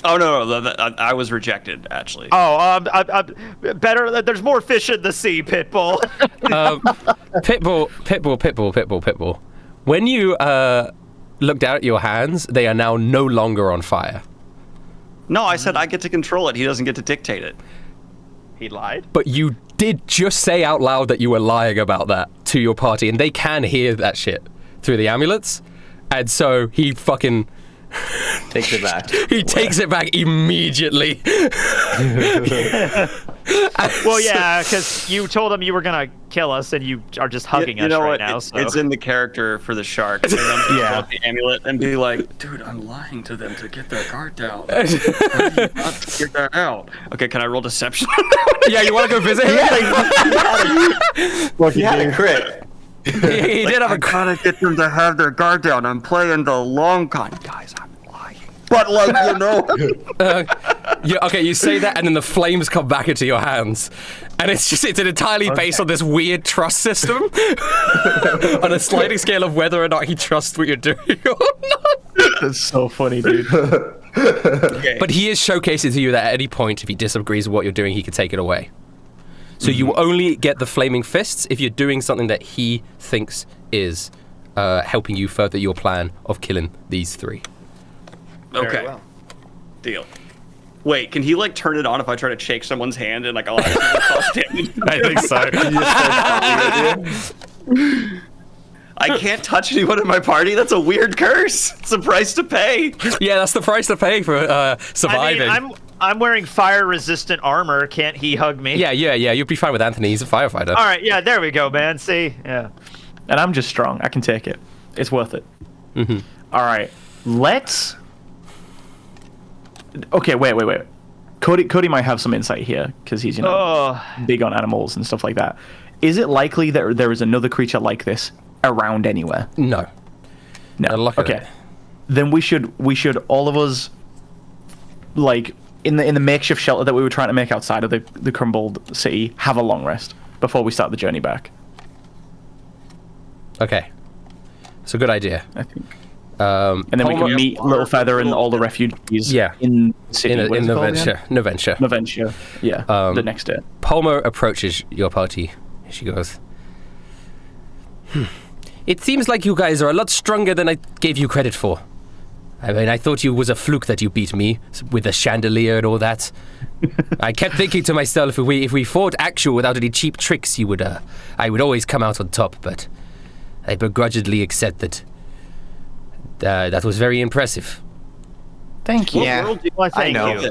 Oh no, I was rejected actually. Oh, better. There's more fish in the sea, Pitbull. Pitbull. When you look down at your hands, they are now no longer on fire. No, I said I get to control it. He doesn't get to dictate it. He lied. But you did just say out loud that you were lying about that to your party, and they can hear that shit through the amulets. And so he fucking Takes it back. he takes it back immediately. Well, yeah, because you told him you were gonna kill us, and you are just hugging You us know right what? now. It's in the character for the shark. And I'm Yeah. the amulet and be like, dude, I'm lying to them to get their guard down. How do you not get that out? Okay, can I roll deception? Yeah, you want to go visit him? Look, he had a crit. He did have a gotta get them to have their guard down. I'm playing the long con, guys. I'm lying. But like okay, you say that, and then the flames come back into your hands, and it's entirely based on this weird trust system, on a sliding scale of whether or not he trusts what you're doing or not. That's so funny, dude. Okay. But he is showcasing to you that at any point, if he disagrees with what you're doing, he can take it away. So you only get the flaming fists if you're doing something that he thinks is helping you further your plan of killing these three. Okay. well. Deal. Wait, can he like turn it on if I try to shake someone's hand and like I'll actually cause damage? I think so. I can't touch anyone in my party. That's a weird curse. It's a price to pay. Yeah, that's the price to pay for surviving. I mean, I'm wearing fire-resistant armor. Can't he hug me? Yeah, you'd be fine with Anthony. He's a firefighter. All right. Yeah. There we go, man. See. Yeah. And I'm just strong. I can take it. It's worth it. All right. Let's. Okay. Wait. Cody might have some insight here because he's big on animals and stuff like that. Is it likely that there is another creature like this around anywhere? No. Okay. Then we should all of us, like in the makeshift shelter that we were trying to make outside of the crumbled city, have a long rest. before we start the journey back. Okay. It's a good idea. I think. And then we Palmer- can meet Little Feather and all the refugees in in the city. What is it called again? Noventia. Noventia. Yeah, the next day. Palmer approaches your party. She goes, It seems like you guys are a lot stronger than I gave you credit for. I mean, I thought you was a fluke that you beat me with the chandelier and all that. I kept thinking to myself, if we fought actual without any cheap tricks, I would always come out on top. But I begrudgingly accept that. That was very impressive. Thank you. Yeah, world do I thank know. you?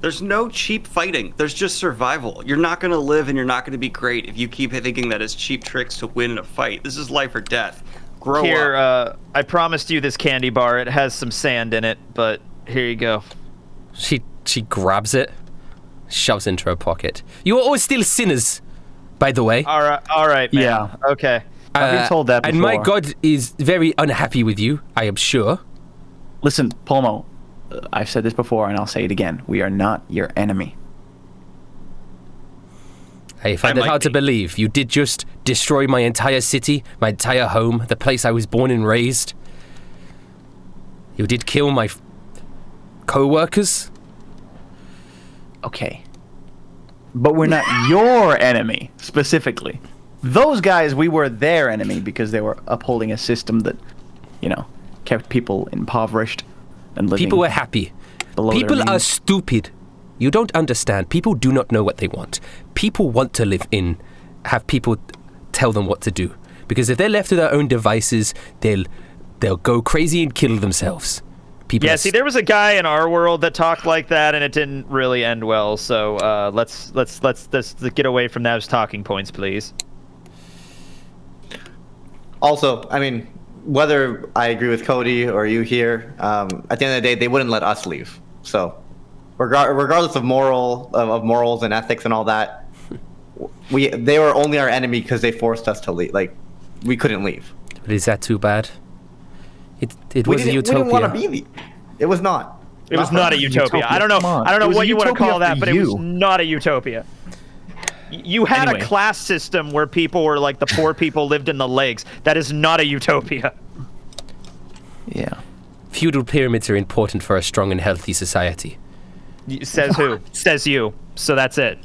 There's no cheap fighting. There's just survival. You're not going to live and you're not going to be great if you keep thinking that it's cheap tricks to win in a fight. This is life or death. Grow Here, up. I promised you this candy bar. It has some sand in it, but here you go. She grabs it, shoves it into her pocket. You are all still sinners, by the way. All right, man. Yeah. Okay. I've been told that before. And my god is very unhappy with you, I am sure. Listen, Palmo, I've said this before and I'll say it again. We are not your enemy. I find it might hard to be. believe. You did just destroy my entire city, my entire home, the place I was born and raised. You did kill my co-workers. Okay. But we're not your enemy, specifically. Those guys, we were their enemy because they were upholding a system that, kept people impoverished and living. People were happy. below their People are means. stupid. You don't understand. People do not know what they want. People want to have people tell them what to do. Because if they're left to their own devices, they'll go crazy and kill themselves. People Yeah, see, there was a guy in our world that talked like that, and it didn't really end well. So let's get away from those talking points, please. Also, I mean, whether I agree with Cody or you here, at the end of the day, they wouldn't let us leave. So, regardless of morals and ethics and all that, they were only our enemy because they forced us to leave. Like, we couldn't leave. But is that too bad? It was a We utopia. didn't want to be. It was not. It was not a utopia. I don't know. Come on. I don't know It was what a you want to utopia call that, for but it was you. not a utopia. You had Anyway. a class system where people were like the poor people lived in the lakes. That is not a utopia. Yeah. Feudal pyramids are important for a strong and healthy society. Says who? Says you. So that's it.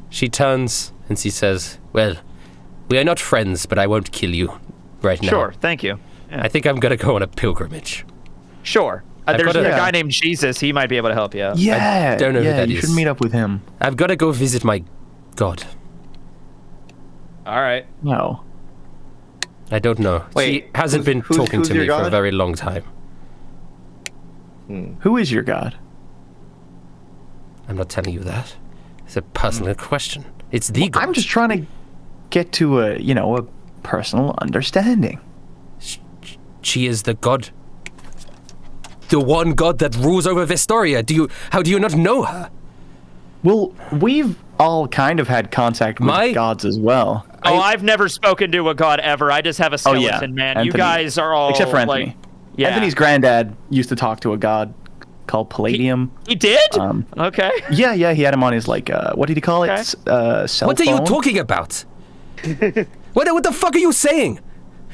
She turns and she says, "Well, we are not friends, but I won't kill you right now. Sure. Thank you. I think I'm gonna go on a pilgrimage." Sure. There's got a a- guy named Jesus. He might be able to help you out. Yeah. don't know who that you is. should meet up with him. I've got to go visit my god. All right. No. I don't know. Wait, she hasn't been who's talking to your me for a god? very long time. Who is your god? I'm not telling you that. It's a personal question. It's the god. I'm just trying to get to a personal understanding. She is the god. The one god that rules over Vestoria. How do you not know her? Well, we've all kind of had contact with My- gods as well. Oh, I've never spoken to a god ever. I just have a Oh skeleton, yeah, man. Anthony. You guys are all except for Anthony. like, yeah. Anthony's granddad used to talk to a god called Palladium. He did? Okay. Yeah, he had him on his what did he call it? Okay. Cell What are you phone? talking about? What the fuck are you saying?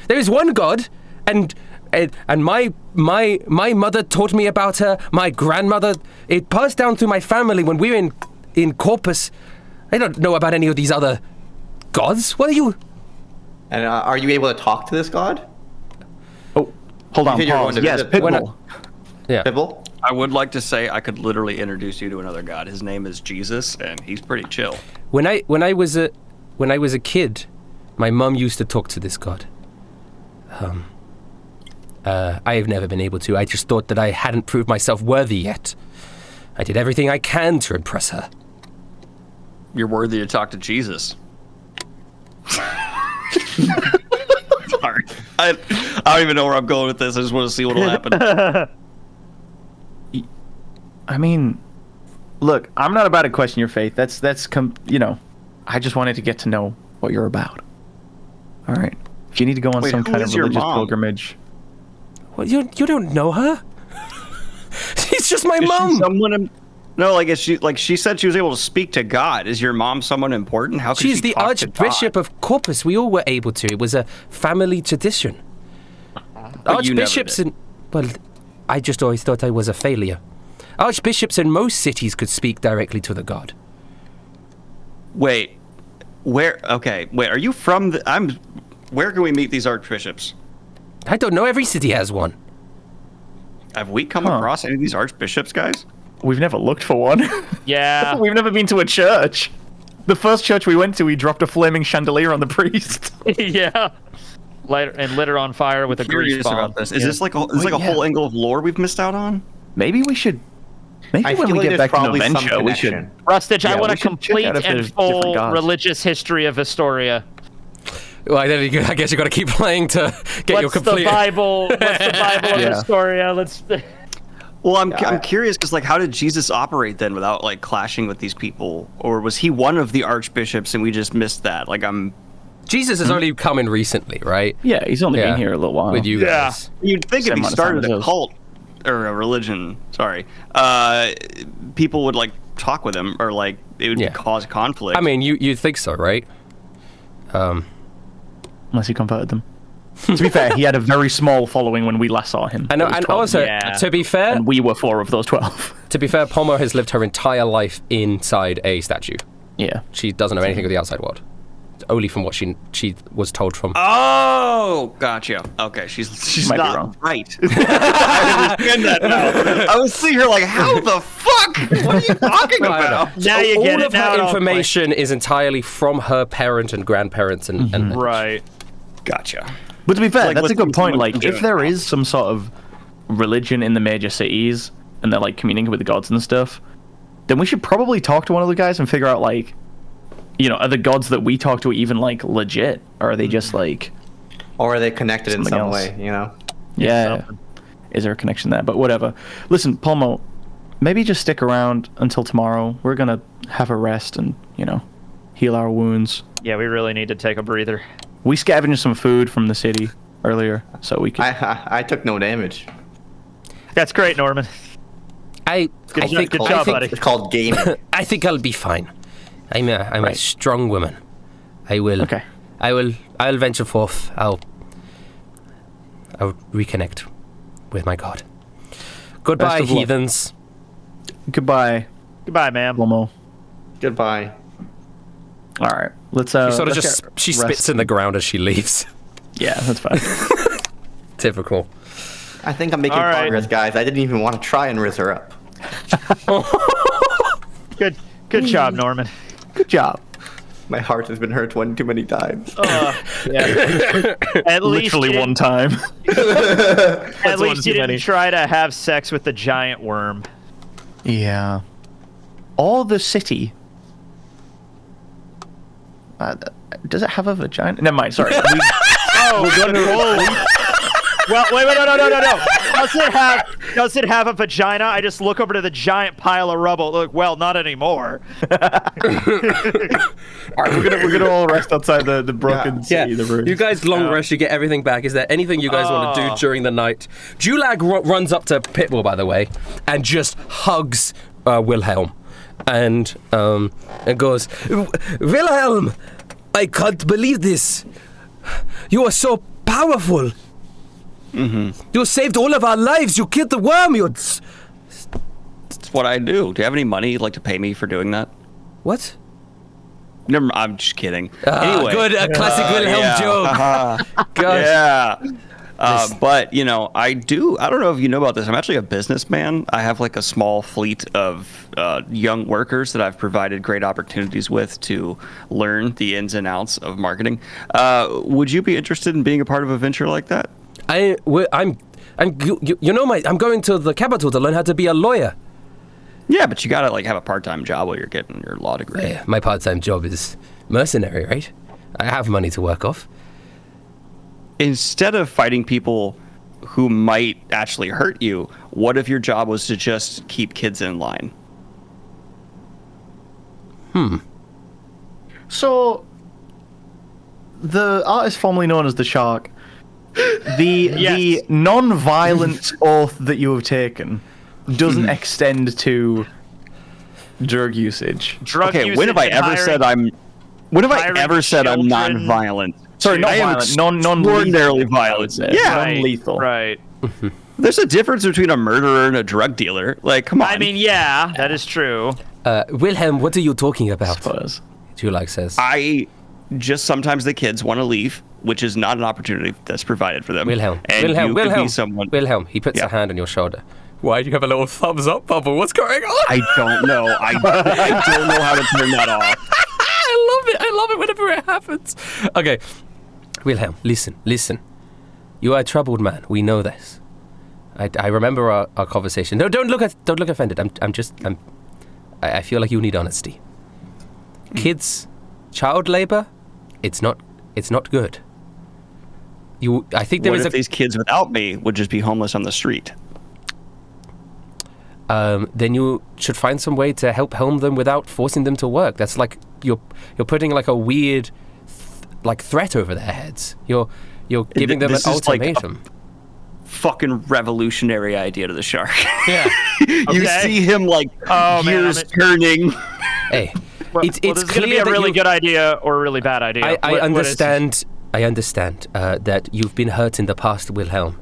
There is one god, and my mother taught me about her. My grandmother. It passed down through my family when we were in Corpus. I don't know about any of these other gods. What are you? And are you able to talk to this god? Oh, hold on, said you were pause. going to Yes, visit- When I- Pitbull. Yeah. Pitbull? I would like to say I could literally introduce you to another god. His name is Jesus, and he's pretty chill. When I was a kid, my mum used to talk to this god. I have never been able to. I just thought that I hadn't proved myself worthy yet. I did everything I can to impress her. You're worthy to talk to Jesus. Sorry. I don't even know where I'm going with this. I just want to see what'll happen. I mean, look, I'm not about to question your faith. I just wanted to get to know what you're about. All right. If you need to go on Wait, some who kind of is your religious mom? pilgrimage, Well, you don't know her? She's just my is she mum. someone? No, she said she was able to speak to God. Is your mom someone important? How could She's she the talk to Archbishop God? of Corpus. We all were able to. It was a family tradition. But you never Archbishops did. and well, I just always thought I was a failure. Archbishops in most cities could speak directly to the god. Wait, where? Okay, wait. Are you from the? Where can we meet these archbishops? I don't know. Every city has one. Have we come across any of these archbishops, guys? We've never looked for one. Yeah. We've never been to a church. The first church we went to, he dropped a flaming chandelier on the priest. Yeah. Lit her on fire with a grease Curious bomb. about this. Is this like a whole angle of lore we've missed out on? Maybe we should. Maybe I when feel we like get there's back to probably some Noventia, we should. connection. Rustich, I Yeah, want we a should check complete out if and there's different full gods. religious history of Historia. Well, then I guess you got to keep playing to get your What's complete. the Bible? What's the Bible of Yeah. Historia? Let's. Well, I'm curious because like, how did Jesus operate then without like clashing with these people, or was he one of the archbishops and we just missed that? Like, Jesus has only come in recently, right? Yeah, he's only Yeah. been here a little while. With you Yeah. guys. you'd think Same if he amount of time started as a us. cult or a religion, people would like talk with him or like it would Yeah. cause conflict. I mean, you'd think so, right? Unless he converted them. To be fair, he had a very small following when we last saw him. I know, It was and 12, also, Yeah. to be fair, and we were 4 of those 12. Pomo has lived her entire life inside a statue. Yeah. She doesn't know anything of the outside world. Only from what she was told from. Oh, gotcha. Okay, she's Might be not wrong. right. I understand that now. I was sitting here like, how the fuck? What are you talking I don't about? know. Now you all get it. of Now it her all information is entirely from her parent and grandparents and Right. Gotcha. But to be fair, like that's a listening good to point. someone Like, do if it. there is some sort of religion in the major cities and they're like communicating with the gods and stuff, then we should probably talk to one of the guys and figure out like, you know, are the gods that we talk to even like legit, or are they just like, Or are they connected in Something some else. way, you know? yeah, is there a connection there? But whatever. Listen, Palmo, maybe just stick around until tomorrow. We're gonna have a rest and, you know, heal our wounds. Yeah, we really need to take a breather. We scavenged some food from the city earlier, so we could. I took no damage. That's great, Norman. I Good think job, I think, buddy. It's called gaming. I think I'll be fine. I'm a Right. strong woman. I will. Okay. I'll venture forth. I'll reconnect with my god. Goodbye, of luck. heathens. Goodbye, Goodbye, ma'am. Palmo. Goodbye. All right, let's. She sort of let's just get she rest. spits in the ground as she leaves. Yeah, that's fine. Typical. I think I'm making All right. progress, guys. I didn't even want to try and riz her up. Good job, Norman. Good job. My heart has been hurt one too many times. Yeah. At least Literally you one time. At one least too you didn't many. try to have sex with the giant worm. Yeah. Or the city. Does it have a vagina? Never mind. Sorry. Well, wait, no. Does it have a vagina? I just look over to the giant pile of rubble. Look, well, not anymore. All right, we're gonna all rest outside the broken Yeah, city. The ruins. you guys long rest, you get everything back. Is there anything you guys want to do Oh. during the night? Julag runs up to Pitbull, by the way, and just hugs Wilhelm, and goes, Wilhelm, I can't believe this. You are so powerful. Mm-hmm. You saved all of our lives. You killed the worm. It's what I do. Do you have any money you'd like to pay me for doing that? What? Never. I'm just kidding. Anyway, Good, classic Wilhelm yeah. joke. Gosh. Yeah. But you know, I don't know if you know about this. I'm actually a businessman. I have like a small fleet of young workers that I've provided great opportunities with to learn the ins and outs of marketing. Would you be interested in being a part of a venture like that? I'm going to the capital to learn how to be a lawyer. Yeah, but you gotta like have a part-time job while you're getting your law degree. Yeah, my part-time job is mercenary, right? I have money to work off. Instead of fighting people who might actually hurt you, what if your job was to just keep kids in line? So, the artist formerly known as the Shark, the Yes. non-violent oath that you have taken doesn't extend to Drug usage. Drug Okay, usage when have I and ever hiring- said I'm? When have I hiring ever said I'm children. non-violent? Sorry, not I am violent, non-lethal. extraordinarily I would violent. say. Yeah, Non-lethal. Right. there's a difference between a murderer and a drug dealer. Like, come on. I mean, yeah, that is true. Wilhelm, what are you talking about? Suppose. Julak says. Sometimes the kids want to leave, which is not an opportunity that's provided for them. Wilhelm. And you could be someone. Wilhelm. He puts Yeah. a hand on your shoulder. Why do you have a little thumbs up, Bubble? What's going on? I don't know. I don't know how to turn that off. I love it whenever it happens. Okay. Wilhelm, listen. You are a troubled man. We know this. I remember our conversation. No, don't look offended. I feel like you need honesty. Kids, child labor, it's not good. I think there What is if these kids without me would just be homeless on the street? then you should find some way to help home them without forcing them to work. That's like you're putting like a weird threat over their heads. You're giving them an This is like a ultimatum. fucking revolutionary idea to the shark. Yeah. You see him like gears turning. Hey, it's this is clear going to be a that really you- good idea or a really bad idea. I What is- understand. I understand that you've been hurt in the past, Wilhelm.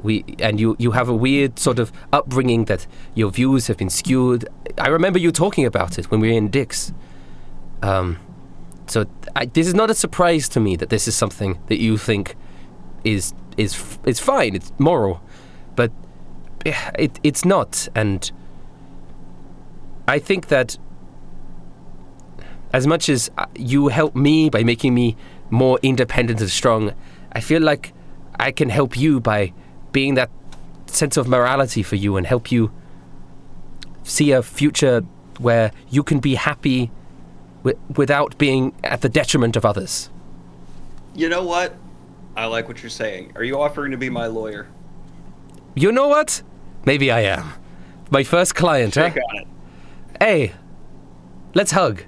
You have a weird sort of upbringing that your views have been skewed. I remember you talking about it when we were in Dick's. So this is not a surprise to me that this is something that you think is fine. It's moral, but it's not. And I think that as much as you help me by making me more independent and strong, I feel like I can help you by being that sense of morality for you and help you see a future where you can be happy without being at the detriment of others. You know what? I like what you're saying. Are you offering to be my lawyer? You know what? Maybe I am. My first client, huh? Check on it. Hey, let's hug.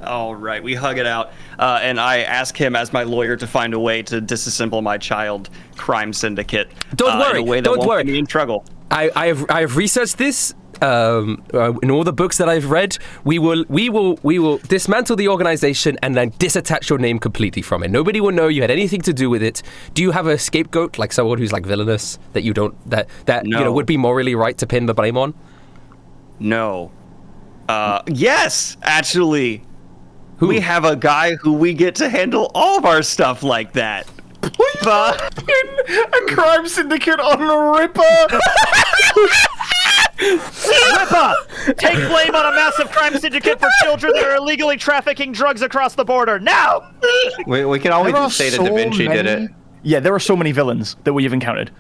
All right, we hug it out, and I ask him as my lawyer to find a way to disassemble my child crime syndicate. Don't worry, in a way that don't won't worry. get me in trouble. I have researched this. In all the books that I've read, we will dismantle the organization and then disattach your name completely from it. Nobody will know you had anything to do with it. Do you have a scapegoat, like someone who's like villainous that you don't that No. would be morally right to pin the blame on? No. Yes, actually. Who? We have a guy who we get to handle all of our stuff like that. A crime syndicate on a Ripper. Ripper! Take blame on a massive crime syndicate for children that are illegally trafficking drugs across the border now! We can always There are just say that so Da Vinci did many- it. Yeah, there are so many villains that we've encountered.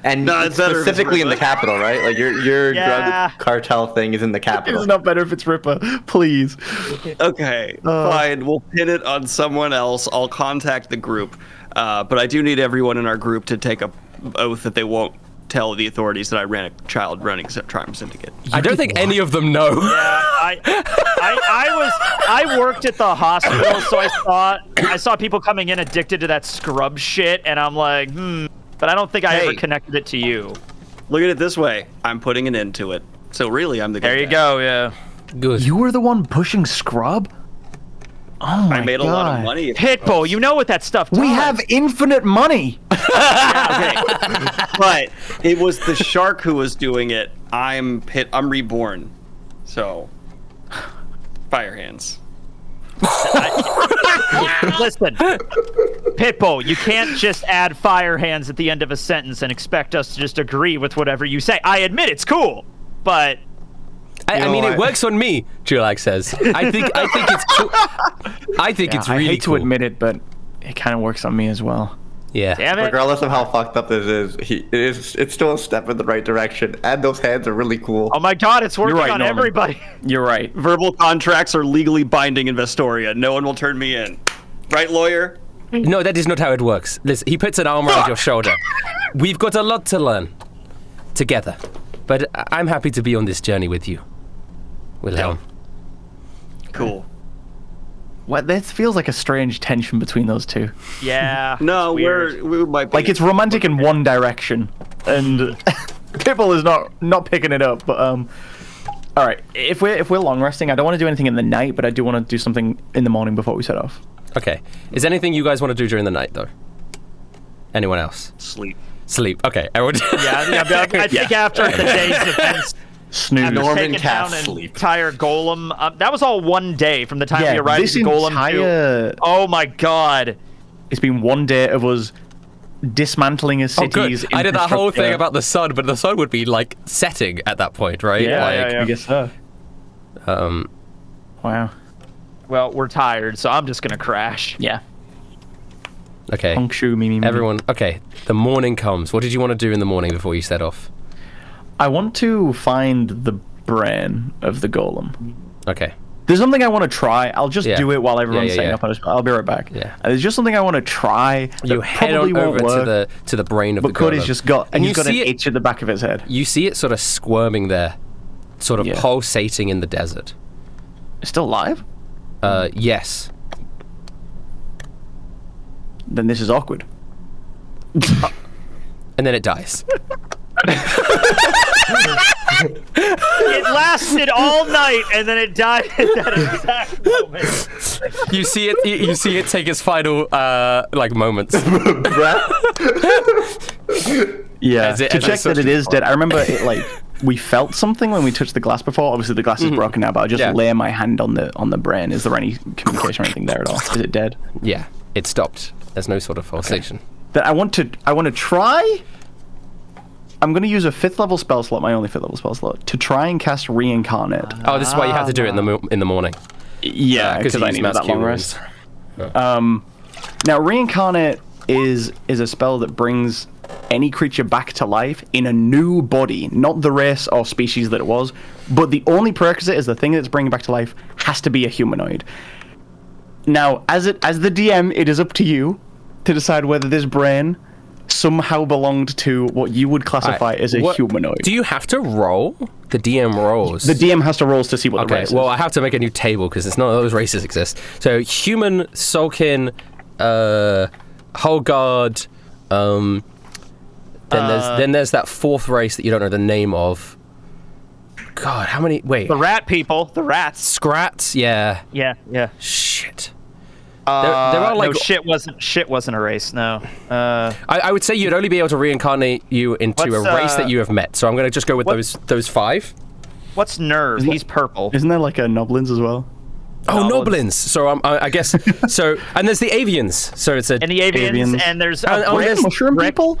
And No, it's better if it's specifically in the Ripper. capital, right? Like your Yeah. drug cartel thing is in the capital. It's not better if it's Ripper, please. Okay, fine. We'll pin it on someone else. I'll contact the group. But I do need everyone in our group to take a oath that they won't tell the authorities that I ran a child running crime syndicate. I don't think any of them know. Yeah, I worked at the hospital, so I saw people coming in addicted to that scrub shit, and I'm like, but I don't think I ever Hey. connected it to you. Look at it this way. I'm putting an end to it. So really, I'm the good There you guy. go, yeah. Good. You were the one pushing Scrub? Oh my I made a god. lot of money. Pitbull, you know what that stuff does. We have infinite money. Okay. But it was the shark who was doing it. I'm reborn. So fire hands. Listen, Pitbull, you can't just add fire hands at the end of a sentence and expect us to just agree with whatever you say. I admit it's cool, but I mean, it works on me. Julak says. I think it's cool. I think it's I really hate cool. to admit it, but it kind of works on me as well. Yeah. damn it. Regardless of how fucked up this is, it's still a step in the right direction. And those hands are really cool. Oh my god, it's working right, on Norman. everybody. You're right. Verbal contracts are legally binding in Vestoria. No one will turn me in. Right, lawyer? No, that is not how it works. Listen, he puts an arm around your shoulder. We've got a lot to learn together, but I'm happy to be on this journey with you, Wilhelm. Cool. What? This feels like a strange tension between those two. Yeah. No, it's weird. we might be. Like it's romantic in one direction, and Pitbull is not picking it up. But All right. If we're long resting, I don't want to do anything in the night, but I do want to do something in the morning before we set off. Okay. Is anything you guys want to do during the night though? Anyone else? Sleep. Sleep. Okay. Everyone. I think after the day's events, Snooze. Norman taking Cass down an sleep. entire golem. That was all one day from the time we arrived this at the golem entire... to... Oh my god. It's been one day of us dismantling a Oh, good. city's I did that whole thing infrastructure. about the sun, but the sun would be like setting at that point, right? I guess so. Wow. Well, we're tired, so I'm just gonna crash. Yeah. Okay. Honk shoe, me. Everyone. Okay. The morning comes. What did you want to do in the morning before you set off? I want to find the brain of the golem. Okay. There's something I want to try. I'll just Yeah. do it while everyone's Yeah, setting yeah. up. I'll be right back. Yeah. There's just something I want to try. You that head probably on over won't work, to the brain of but the golem. Cody's just got And he's you got an see it- itch at the back of his head. You see it sort of squirming there, sort of Yeah. pulsating in the desert. It's still alive? Yes. Then this is awkward. And then it dies. It lasted all night, and then it died at that exact moment. You see it. You see it take its final like moments. Yeah. As it- to as check it's that such it a- is dead. I remember it like we felt something when we touched the glass before. Obviously the glass is broken now, but I just Yeah. lay my hand on the brain. Is there any communication or anything there at all? Is it dead? Yeah, it stopped. There's no sort of pulsation. Then I want to try. I'm going to use a 5th level spell slot, my only 5th level spell slot, to try and cast Reincarnate. Oh, this is why you have to do it in the morning. Yeah, 'cause because you I use need Mouse that long Cube rest. Now, Reincarnate is a spell that brings any creature back to life in a new body, not the race or species that it was, but the only prerequisite is the thing that's bringing back to life has to be a humanoid. Now, as the DM, it is up to you to decide whether this brain somehow belonged to what you would classify as a What- humanoid. Do you have to roll? The DM rolls. The DM has to rolls to see what the Okay, race well, is. I have to make a new table because it's none of those races exist. So human, Sulkin, Whole Guard, then there's that 4th race that you don't know the name of. God, how many? Wait, The rat people, the rats. Scrats? Yeah. Yeah. Shit. There are like no, shit wasn't a race. No. I would say you'd only be able to reincarnate you into What's, a race that you have met. So I'm gonna just go with those 5. What's Nerve? He's purple. Isn't there like a Noblins as well? Oh, Noblins. Noblins. So I guess so. And there's the Avians. So it's a And the avians, Avians. and there's And- a oh, brick. there's Mushroom brick. people?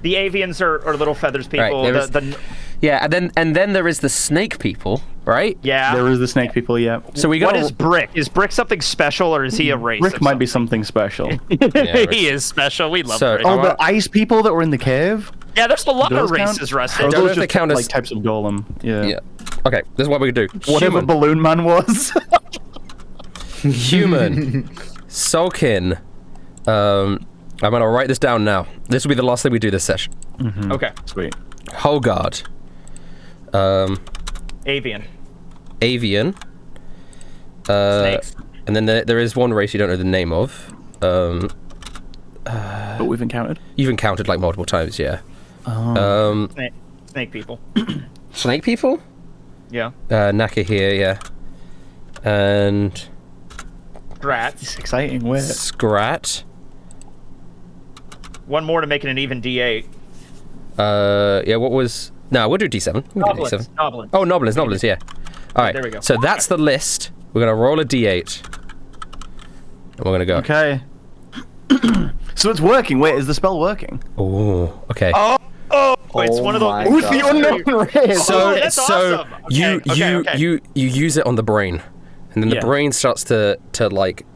The avians are little feathers people. Right, there is- the yeah. And then there is the snake people, right? yeah. There is the snake people, yeah. So we What got is Brick? Is Brick something special, or is he a race? Rick of might be something special. he is special. We love So- Brick. Oh, the ice people that were in the cave? Yeah, there's a lot Do of those count? races, Or Rusty. don't know those if they just count as- like types of golem. Yeah. Yeah. Okay. This is what we could do. Whatever Balloon Man was. Human, Sulkin. I'm gonna write this down now. This will be the last thing we do this session. Okay. Sweet. Whole Guard. Avian. Avian. Snakes. And then there is one race you don't know the name of. But we've encountered. You've encountered like multiple times, yeah. Snake people. Snake people? Yeah. Naka here, yeah. And Rats. It's exciting. Where? Scrat. One more to make it an even D8. Yeah, what was... No, we'll do D7. We'll do D7. Goblins. Oh, Noblins, yeah. All right, there we go. So that's the list. We're going to roll a D8. And we're going to go. Okay. So it's working. Wait, is the spell working? Ooh, okay. Oh, it's one of those. my With God. the unknown race. So, that's so awesome. you Okay, okay. you use it on the brain, and then the Yeah. brain starts to like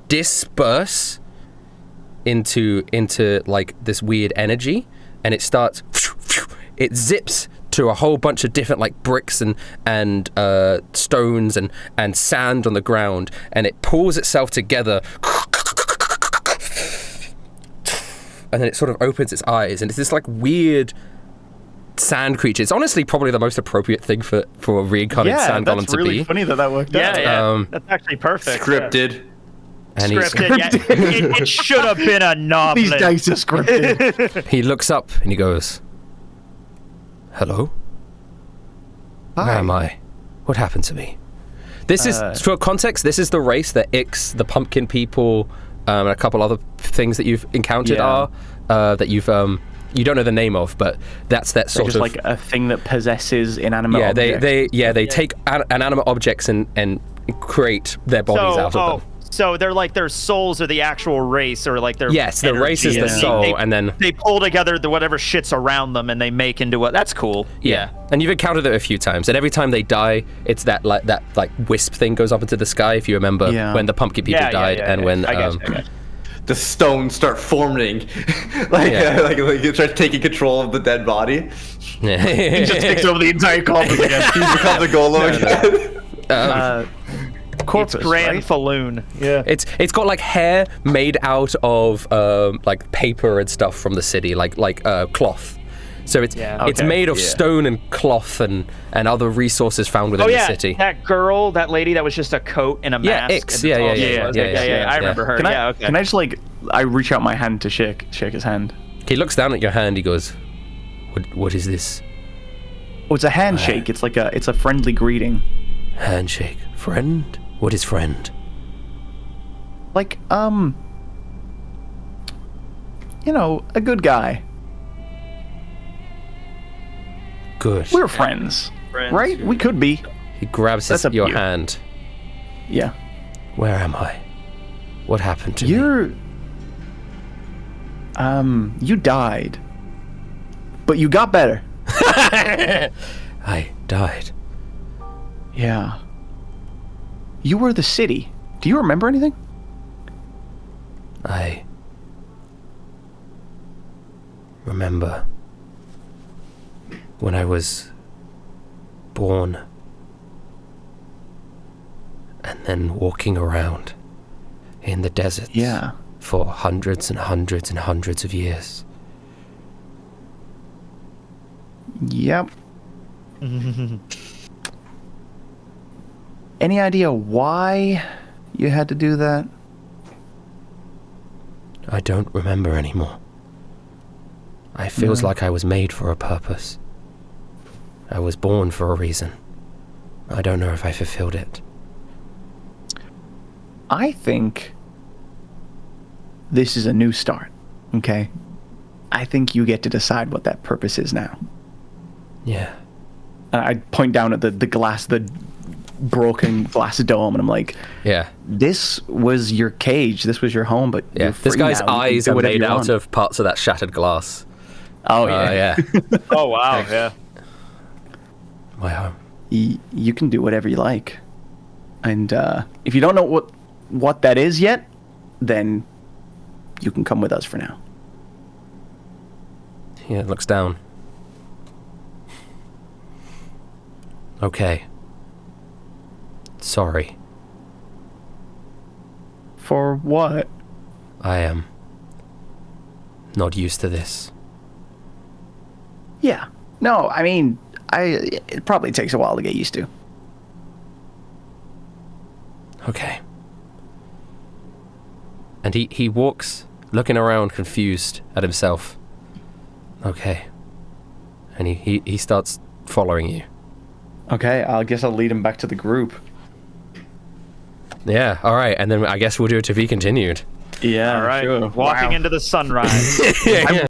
disperse into like this weird energy, and it starts it zips to a whole bunch of different like bricks and stones and sand on the ground, and it pulls itself together. And then it sort of opens its eyes, and it's this like weird sand creature. It's honestly probably the most appropriate thing for a reincarnated Yeah, sand golem that's to really be. funny that worked Yeah, out. yeah. That's actually perfect. Scripted. And Yeah. Scripted. Yeah. It should have been a novel. These dice are scripted. he looks up and he goes, Hello? Hi. Where am I? What happened to me? This is, for context, this is the race that Ix, the pumpkin people, and a couple other things that you've encountered are, that you've, you don't know the name of, but that's that sort just of... like a thing that possesses inanimate objects. They take inanimate objects and create their bodies out of them. So they're like their souls are the actual race, or like their Yes, the race is the soul, and then they pull together whatever shit's around them and they make into a. That's cool. Yeah, and you've encountered it a few times, and every time they die, it's that wisp thing goes up into the sky. If you remember when the pumpkin people died, and when I guess. The stones start forming, like it starts taking control of the dead body. He just takes over the entire corpus again. He becomes a golem again. Corpus, It's Grand right? Falloon. Yeah. It's got like hair made out of like paper and stuff from the city, like cloth. So it's made of stone and cloth and other resources found within the city. That girl, that lady that was just a coat and a mask. Ix. and Yeah. I remember her. Can I just I reach out my hand to shake his hand? He looks down at your hand. He goes, "What is this?" Oh, it's a handshake. It's a friendly greeting. Handshake, friend. What is friend? Like a good guy. Good. We're friends, right? We could be. He grabs your hand. Yeah. Where am I? What happened to me? You died, but you got better. I died. Yeah. You were the city. Do you remember anything? I remember when I was born and then walking around in the desert for hundreds and hundreds and hundreds of years. Yep. Any idea why you had to do that? I don't remember anymore. It feels like I was made for a purpose. I was born for a reason. I don't know if I fulfilled it. I think this is a new start, okay? I think you get to decide what that purpose is now. Yeah. I point down at the glass, the broken glass dome, and I'm like, yeah, this was your cage, this was your home, but you're free this guy's now. eyes are made out of parts of that shattered glass. Oh yeah. Oh wow, yeah. My home. You can do whatever you like, and if you don't know what that is yet, then you can come with us for now. Yeah, looks down. Okay. Sorry. For what? I am not used to this. Yeah. No, I mean, it probably takes a while to get used to. Okay. And he walks, looking around, confused at himself. Okay. And he starts following you. Okay, I guess I'll lead him back to the group. Yeah, all right, and then I guess we'll do it to be continued. Yeah, all right. Sure. Walking into the sunrise. Yeah.